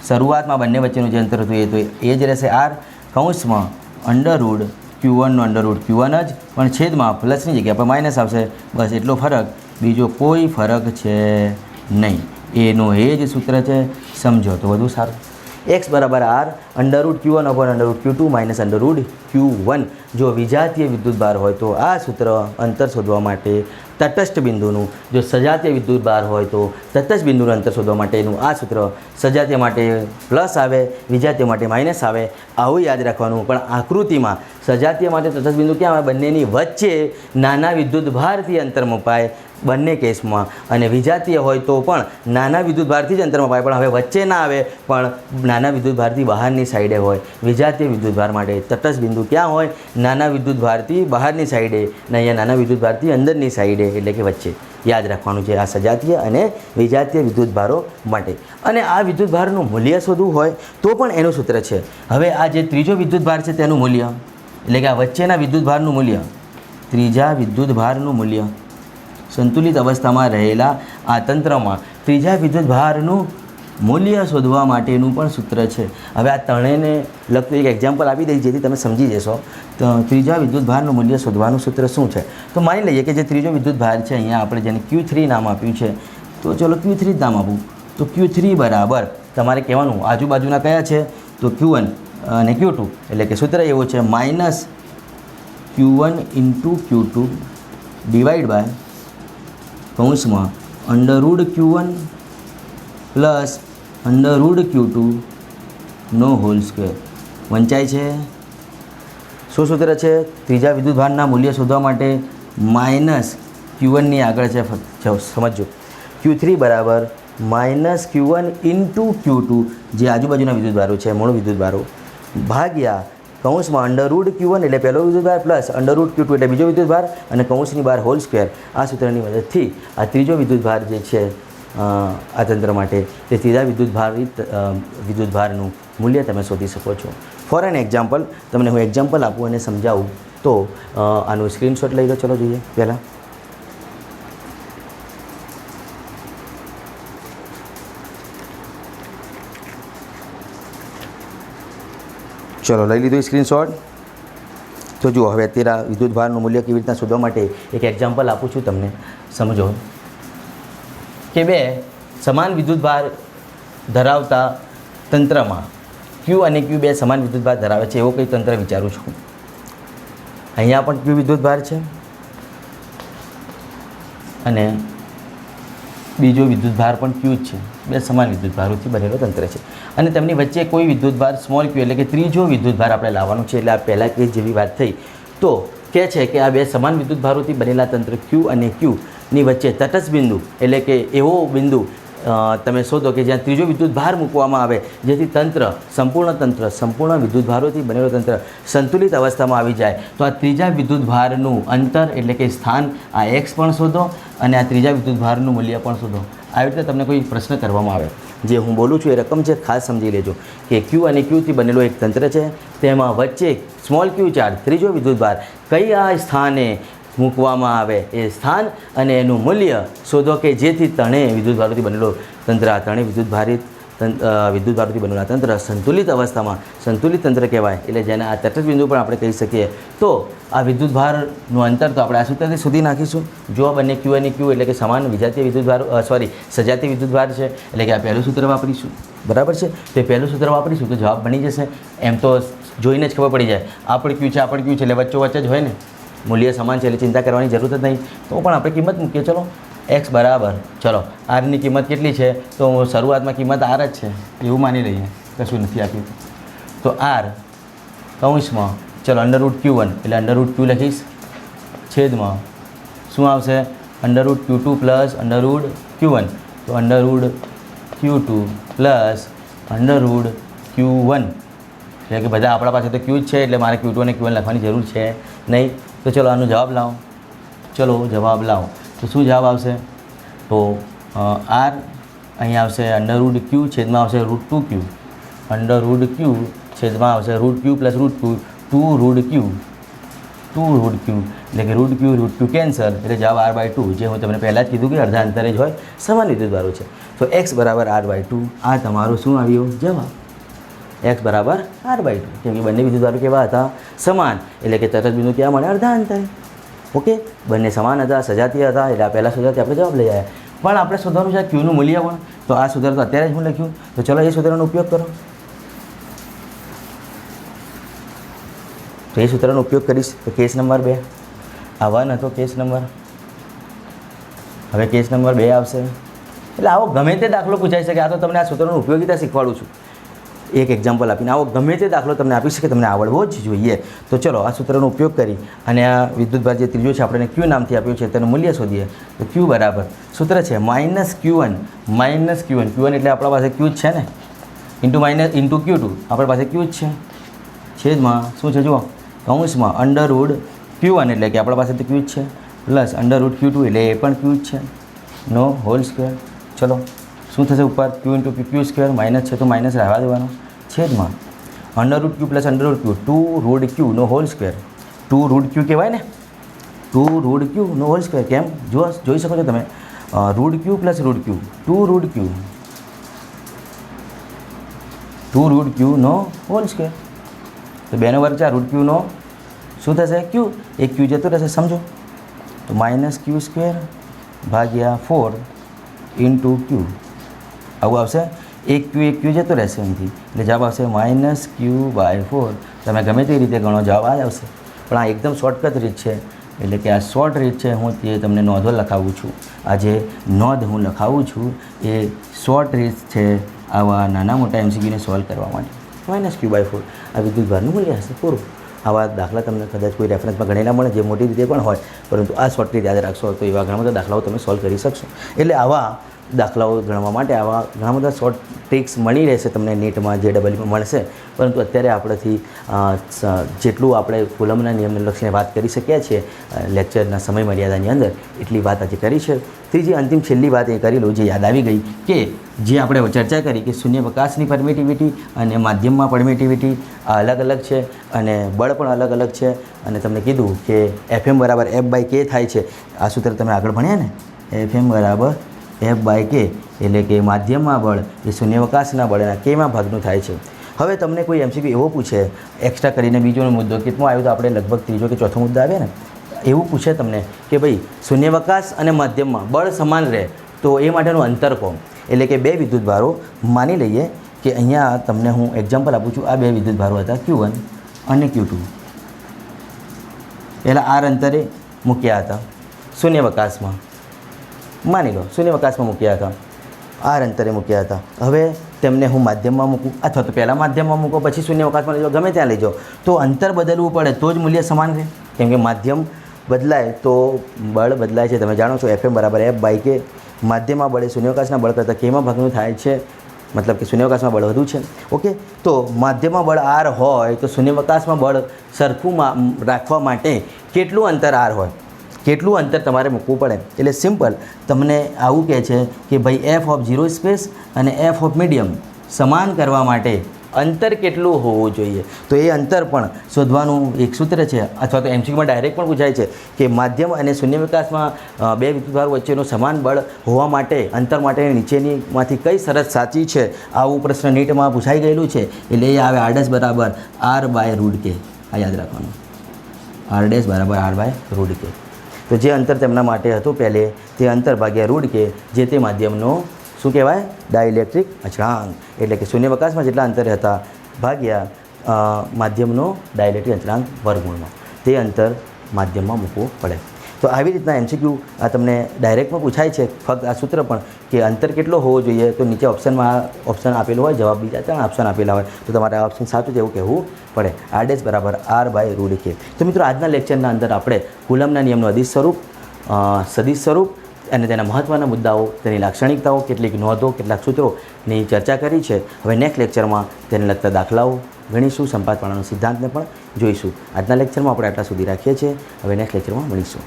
શરૂઆતમાં બંને વચ્ચેનું જે અંતર હતું એ તો એ જ રહેશે r કૌંસમાં અંડરરૂડ Q1 નો અંડરરૂડ Q1 જ, પણ છેદમાં પ્લસની જગ્યા પર માઇનસ આવશે. બસ એટલો ફરક, બીજો કોઈ ફરક છે નહીં. એનો એ જ સૂત્ર છે, સમજો તો વધુ સારું. x બરાબર r under root Q1 upon under root Q2 minus under root Q1. જો વિજાતીય વિદ્યુત ભાર હોય તો આ સૂત્ર અંતર શોધવા માટે તટસ્થ બિંદુનું, જો સજાતીય વિદ્યુત ભાર હોય તો તટસ્થ બિંદુનું અંતર શોધવા માટેનું આ સૂત્ર સજાતીય માટે પ્લસ આવે, વિજાતીય માટે માઇનસ આવે, આવું યાદ રાખવાનું. પણ આકૃતિમાં સજાતીય માટે તટસ્થ બિંદુ ક્યાં આવે? બંનેની વચ્ચે નાના વિદ્યુત ભારથી અંતર મપાય બંને કેસમાં. અને વિજાતીય હોય તો પણ નાના વિદ્યુત ભારથી જ અંતર મપાય, પણ હવે વચ્ચે ના આવે, પણ નાના વિદ્યુત ભારથી બહારની સાઈડે હોય. વિજાતીય વિદ્યુત ભાર માટે તટસ્થ બિંદુ ક્યાં હોય? નાના વિદ્યુત ભારથી બહારની સાઈડે, અને અહીંયા નાના વિદ્યુત ભારથી અંદરની સાઈડે, એટલે કે વચ્ચે. યાદ રાખવાનું છે આ સજાતીય અને વિજાતીય વિદ્યુત ભારો માટે. અને આ વિદ્યુત ભારનું મૂલ્ય શોધવું હોય તો પણ એનું સૂત્ર છે. હવે આ જે ત્રીજો વિદ્યુત ભાર છે તેનું મૂલ્ય, એટલે કે આ વચ્ચેના વિદ્યુત ભારનું મૂલ્ય, ત્રીજા વિદ્યુત ભારનું મૂલ્ય, સંતુલિત અવસ્થામાં રહેલા આ તંત્રમાં ત્રીજા વિદ્યુત ભારનું મૂલ્ય શોધવા માટેનું પણ સૂત્ર છે. હવે આ ત્રણેયને લગતું એક એક્ઝામ્પલ આપી દઈશ જેથી તમે સમજી જશો. તો ત્રીજા વિદ્યુત ભારનું મૂલ્ય શોધવાનું સૂત્ર શું છે? તો માની લઈએ કે જે ત્રીજો વિદ્યુત ભાર છે, અહીંયા આપણે જેને Q3 નામ આપ્યું છે, તો ચલો Q3 નામ આપું. તો Q3 બરાબર તમારે કહેવાનું આજુબાજુના કયા છે? તો Q1 અને Q2 એટલે કે સૂત્ર એવું છે minus Q1 into Q2 divide by કૌંસમાં અંડરરૂડ Q1 પ્લસ અંડરરૂડ Q2 નો હોલ સ્ક્વેર વંચાય છે. શું સૂત્ર છે? ત્રીજા વિદ્યુતભારના મૂલ્ય શોધવા માટે માઇનસ Q1ની આગળ છે સમજો Q3 બરાબર માઇનસ Q1 ઇન્ટુ Q2 જે આજુબાજુના વિદ્યુતભારો છે મૂળ વિદ્યુતભારો ભાગ્યા કૌંસમાં અંડરરૂડ Q1 એટલે પહેલો વિદ્યુતભાર પ્લસ અંડરરૂડ Q2 એટલે બીજો વિદ્યુતભાર અને કૌંસની બહાર હોલ સ્ક્વેર. આ સૂત્રની મદદથી આ ત્રીજો વિદ્યુતભાર જે છે આ તંત્ર માટે તે ત્રીજા વિદ્યુતભારનું મૂલ્ય તમે શોધી શકો છો. ફોર એન એક્ઝામ્પલ તમને હું એક્ઝામ્પલ આપું અને સમજાવું તો આનું સ્ક્રીનશોટ લઈ લો. ચલો જોઈએ પહેલાં. ચલો લઈ લીધું સ્ક્રીનશોટ. તો જુઓ હવે અત્યારે વિદ્યુતભારનું મૂલ્ય કેવી રીતના શોધવા માટે એક એક્ઝામ્પલ આપું છું તમને સમજો કે બે સમાન વિદ્યુતભાર ધરાવતા તંત્રમાં Q અને Q બે સમાન વિદ્યુતભાર ધરાવે છે એવો કંઈ તંત્ર વિચારું છું. અહીંયા પણ Q વિદ્યુતભાર છે અને બીજો વિદ્યુતભાર પણ Q જ છે. બે સમાન વિદ્યુતભારોથી બનેલો તંત્ર છે અને તેમની વચ્ચે કોઈ વિદ્યુતભાર સ્મોલ Q એટલે કે ત્રીજો વિદ્યુતભાર આપણે લાવવાનો છે. એટલે આ પહેલાં કેસ જેવી વાત થઈ તો કહે છે કે આ બે સમાન વિદ્યુતભારોથી બનેલા તંત્ર Q અને Qની વચ્ચે તટસ્થ બિંદુ એટલે કે એવો બિંદુ તમે શોધો કે જ્યાં ત્રીજો વિદ્યુતભાર મૂકવામાં આવે જેથી સંપૂર્ણ વિદ્યુતભારોથી બનેલો તંત્ર સંતુલિત અવસ્થામાં આવી જાય. તો આ ત્રીજા વિદ્યુતભારનું અંતર એટલે કે સ્થાન આ x પણ શોધો અને આ ત્રીજા વિદ્યુતભારનું મૂલ્ય પણ શોધો. આવી રીતે તમને કોઈ પ્રશ્ન કરવામાં આવે જે હું બોલું છું એ રકમ છે ખાસ સમજી લેજો કે Q અને Qથી બનેલો એક તંત્ર છે તેમાં વચ્ચે સ્મોલ Q ચાર્જ ત્રીજો વિદ્યુતભાર કયા સ્થાને મૂકવામાં આવે એ સ્થાન અને એનું મૂલ્ય શોધો કે જેથી ત્રણેય વિદ્યુતભારોથી બનેલો તંત્ર આ ત્રણેય વિદ્યુતભારોથી બનેલા તંત્ર સંતુલિત અવસ્થામાં સંતુલિત તંત્ર કહેવાય. એટલે જેને આ તટસ્થ બિંદુ પણ આપણે કહી શકીએ. તો આ વિદ્યુતભારનું અંતર તો આપણે આ સૂત્રથી શોધી નાખીશું. જો બંને Q અને Q એટલે કે સમાન વિજાતીય વિદ્યુતભાર સજાતીય વિદ્યુતભાર છે એટલે કે આ પહેલું સૂત્ર વાપરીશું. બરાબર છે. તો એ પહેલું સૂત્ર વાપરીશું તો જવાબ બની જશે. એમ તો જોઈને જ ખબર પડી જાય આ પણ Q છે આ પણ Q છે એટલે વચ્ચે જ હોય ને મૂલ્ય સમાન છે એટલે ચિંતા કરવાની જરૂર જ નહીં. તો પણ આપણે કિંમત મૂકીએ. ચલો x બરાબર ચલો આરની કિંમત કેટલી છે તો શરૂઆતમાં કિંમત r જ છે એવું માની લઈએ કશું નથી આપ્યું. તો r કૌંસમાં ચલો અંડરરૂટ Q1 એટલે અંડરરૂટ Q લખીશ છેદમાં શું આવશે under root Q2 plus under root Q1 તો under root Q2 plus under root Q1 એટલે કે બધા આપણા પાસે તો Q જ છે એટલે મારે Q2 અને Q1 લખવાની જરૂર છે નહીં. તો ચલો આનો જવાબ લાવો. ચલો જવાબ લાવો તો શું જવાબ આવશે તો r અહીંયા આવશે અંડરરૂટ Q છેદમાં આવશે રૂટ 2Q અંડરરૂટ Q છેદમાં આવશે root Q plus root 2 root Q એટલે કે રૂટ Q કેન્સલ એટલે જવાબ r/2 જે હું તમને પહેલાં જ કીધું કે અડધા અંતરે જ હોય સમાન વિદ્યુતભારો છે. તો x બરાબર r/2 આ તમારો શું આવ્યો જવાબ x બરાબર r/2 કેમ કે બંને વિદ્યુતભારો કેવા હતા સમાન એટલે કે તટસ્થ બિંદુ ક્યાં મળે અડધા અંતરે. ઓકે બંને સમાન હતા સજાતીય હતા એટલે આ પહેલાં સૂત્રથી આપણે જવાબ લઈ આવ્યા. પણ આપણે શોધવાનું છે Qનું મૂલ્ય પણ તો આ સૂત્ર તો અત્યારે જ હું લખ્યું તો ચલો એ સૂત્રનો ઉપયોગ કરો. તો એ સૂત્રનો ઉપયોગ કરીશ તો કેસ નંબર 2 આ 1 હતો કેસ નંબર હવે કેસ નંબર 2 આવશે. એટલે આવો ગમે તે દાખલો પૂછાઈ શકે. આ તો તમને આ સૂત્રનો ઉપયોગિતા શીખવાડું છું એક એક્ઝામ્પલ આપીને. આવો ગમે તે દાખલો તમને આપી શકે તમને આવડવો જ જોઈએ. તો ચલો આ સૂત્રનો ઉપયોગ કરી અને આ વિદ્યુતભાર જે ત્રીજો છે આપણે Q નામથી આપ્યું છે તેનું મૂલ્ય શોધીએ. તો Q બરાબર સૂત્ર છે માઇનસ Q1 એટલે આપણા પાસે Q જ છે ને ઇન્ટુ Q2 આપણી પાસે Q જ છે છેદમાં શું છે જુઓ કૌંસમાં અંડરરૂટ Q1 એટલે કે આપણા પાસે તો Q જ છે પ્લસ અંડરરૂટ Q2 એટલે એ પણ Q જ છે નો હોલ સ્ક્વેર. ચલો શું થશે ઉપર Q into Q square minus છે તો માઇનસ રહેવા દેવાનો છેદમાં underroot Q plus underroot Q 2 root Q નો હોલ સ્ક્વેર 2 રૂટ Q કહેવાય ને 2 રૂટ Q નો હોલ સ્ક્વેર કેમ જોઈ શકો છો તમે root Q plus root Q 2 root Q નો હોલ સ્ક્વેર તો 2 નો વર્ગ 4 રૂટ Q નો શું થશે Q એક Q જતો રહેશે સમજો તો માઇનસ Q સ્ક્વેર ભાગ્યા 4 ઇન્ટુ Q આવું આવશે. એક ક્યુ જતો રહેશે અહીંથી, એટલે જવાબ આવશે -q/4. તમે ગમે તે રીતે ગણો જવાબ આ જ આવશે. પણ આ એકદમ શોર્ટકટ રીત છે, એટલે કે આ શોર્ટ રીત છે. હું તે તમને નોંધો લખાવું છું. આ જે નોંધ હું લખાવું છું એ શોર્ટ રીત છે આવા નાના મોટા MCQને સોલ્વ કરવા માટે. -q/4 આ વિદ્યુતભારનું મૂલ્ય હશે, પૂરું. આવા દાખલા તમને કદાચ કોઈ રેફરન્સમાં ગણેલા મળે જે મોટી રીતે પણ હોય, પરંતુ આ શોર્ટ રીત યાદ રાખશો તો એવા ઘણા બધા દાખલાઓ તમે સોલ્વ કરી શકશો. એટલે આવા દાખલાઓ ગણવા માટે આવા ઘણા બધા શોર્ટ ટ્રિક્સ મળી રહેશે તમને નીટમાં, JEEમાં મળશે. પરંતુ અત્યારે આપણેથી જેટલું આપણે કુલમના નિયમને લક્ષીને વાત કરી શક્યા છીએ લેક્ચરના સમય મર્યાદાની અંદર, એટલી વાત આજે કરી છે. ત્રીજી અંતિમ છેલ્લી વાત એ કરી લઉં જે યાદ આવી ગઈ, કે જે આપણે ચર્ચા કરી કે શૂન્યાવકાશની પરમિટિવિટી અને માધ્યમમાં પરમિટિવિટી આ અલગ અલગ છે અને બળ પણ અલગ અલગ છે. અને તમને કીધું કે FM = F/K થાય છે. આ સૂત્ર તમે આગળ ભણ્યા ને, FM = F/K, એટલે કે માધ્યમમાં બળ એ શૂન્યાવકાશના બળના Kમાં ભાગનું થાય છે. હવે તમને કોઈ MCQ એવો પૂછે એક્સ્ટ્રા કરીને, બીજો મુદ્દો કેટલો આવ્યો તો આપણે લગભગ ત્રીજો કે ચોથો મુદ્દો આવે ને, એવું પૂછે તમને કે ભાઈ શૂન્યાવકાશ અને માધ્યમમાં બળ સમાન રહે તો એ માટેનું અંતર કહો. એટલે કે બે વિદ્યુતભારો માની લઈએ કે અહીંયા તમને હું એક્ઝામ્પલ આપું છું. આ બે વિદ્યુતભારો હતા Q1 અને Q2. પહેલાં R અંતરે મૂક્યા હતા શૂન્યાવકાશમાં, માની લો શૂન્યાવકાશમાં મૂક્યા હતા, R અંતરે મૂક્યા હતા. હવે તેમને હું માધ્યમમાં મૂકું, અથવા તો પહેલાં માધ્યમમાં મૂકો પછી શૂન્યાવકાશમાં લઈ જાઓ, ગમે ત્યાં લઈ જાઓ, તો અંતર બદલવું પડે તો જ મૂલ્ય સમાન રહે. કેમ કે માધ્યમ બદલાય તો બળ બદલાય છે. તમે જાણો છો FM = F/K. માધ્યમમાં બળ શૂન્યાવકાશના બળ કરતાં Kમાં ભાગનું થાય છે, મતલબ કે શૂન્યાવકાશમાં બળ વધુ છે. ઓકે, તો માધ્યમમાં બળ R હોય તો શૂન્યાવકાશમાં બળ સરખું રાખવા માટે કેટલું અંતર R હોય, કેટલું અંતર તમારે મૂકવું પડે. એટલે સિમ્પલ તમને આવું કહે છે કે ભાઈ F(0) સ્પેસ અને F(medium) સમાન કરવા માટે અંતર કેટલું હોવું જોઈએ. તો એ અંતર પણ શોધવાનું એક સૂત્ર છે, અથવા તો MCQમાં ડાયરેક્ટ પણ પૂછાય છે કે માધ્યમ અને શૂન્યાવકાશમાં બે વિદ્યુતભાર વચ્ચેનું સમાન બળ હોવા માટે અંતર માટે નીચેનીમાંથી કઈ શરત સાચી છે. આવું પ્રશ્ન નીટમાં પૂછાઈ ગયેલું છે. એટલે એ આવે R' = R/√K. આ યાદ રાખવાનું, R' = R/√K. તો જે અંતર તેમના માટે હતું પહેલે, તે અંતર ભાગ્યા √K, જે તે માધ્યમનો શું કહેવાય, ડાઇલેક્ટ્રિક અચળાંક. એટલે કે શૂન્યાવકાશમાં જેટલા અંતરે હતા ભાગ્યા માધ્યમનો ડાઇલેક્ટ્રિક અચળાંક વર્ગમૂળમાં, તે અંતર માધ્યમમાં મૂકવું પડે. તો આવી રીતના MCQ આ તમને ડાયરેક્ટમાં પૂછાય છે. ફક્ત આ સૂત્ર પણ કે અંતર કેટલો હોવો જોઈએ, તો નીચે ઓપ્શનમાં ઓપ્શન આપેલો હોય, જવાબ બીજા 3 ઓપ્શન આપેલા હોય, તો તમારે આ ઓપ્શન સાચું છે એવું કહેવું પડે. R' = R/√K. તો મિત્રો આજના લેક્ચરના અંદર આપણે કુલમના નિયમનું અદિશ સ્વરૂપ, સદિશ સ્વરૂપ અને તેના મહત્ત્વના મુદ્દાઓ, તેની લાક્ષણિકતાઓ, કેટલીક નોંધો, કેટલાક સૂત્રોની ચર્ચા કરી છે. હવે નેક્સ્ટ લેક્ચરમાં તેને લગતા દાખલાઓ ગણીશું, સંપાતપણાનો સિદ્ધાંતને પણ જોઈશું. આજના લેક્ચરમાં આપણે આટલા સુધી રાખીએ છીએ. હવે નેક્સ્ટ લેક્ચરમાં મળીશું.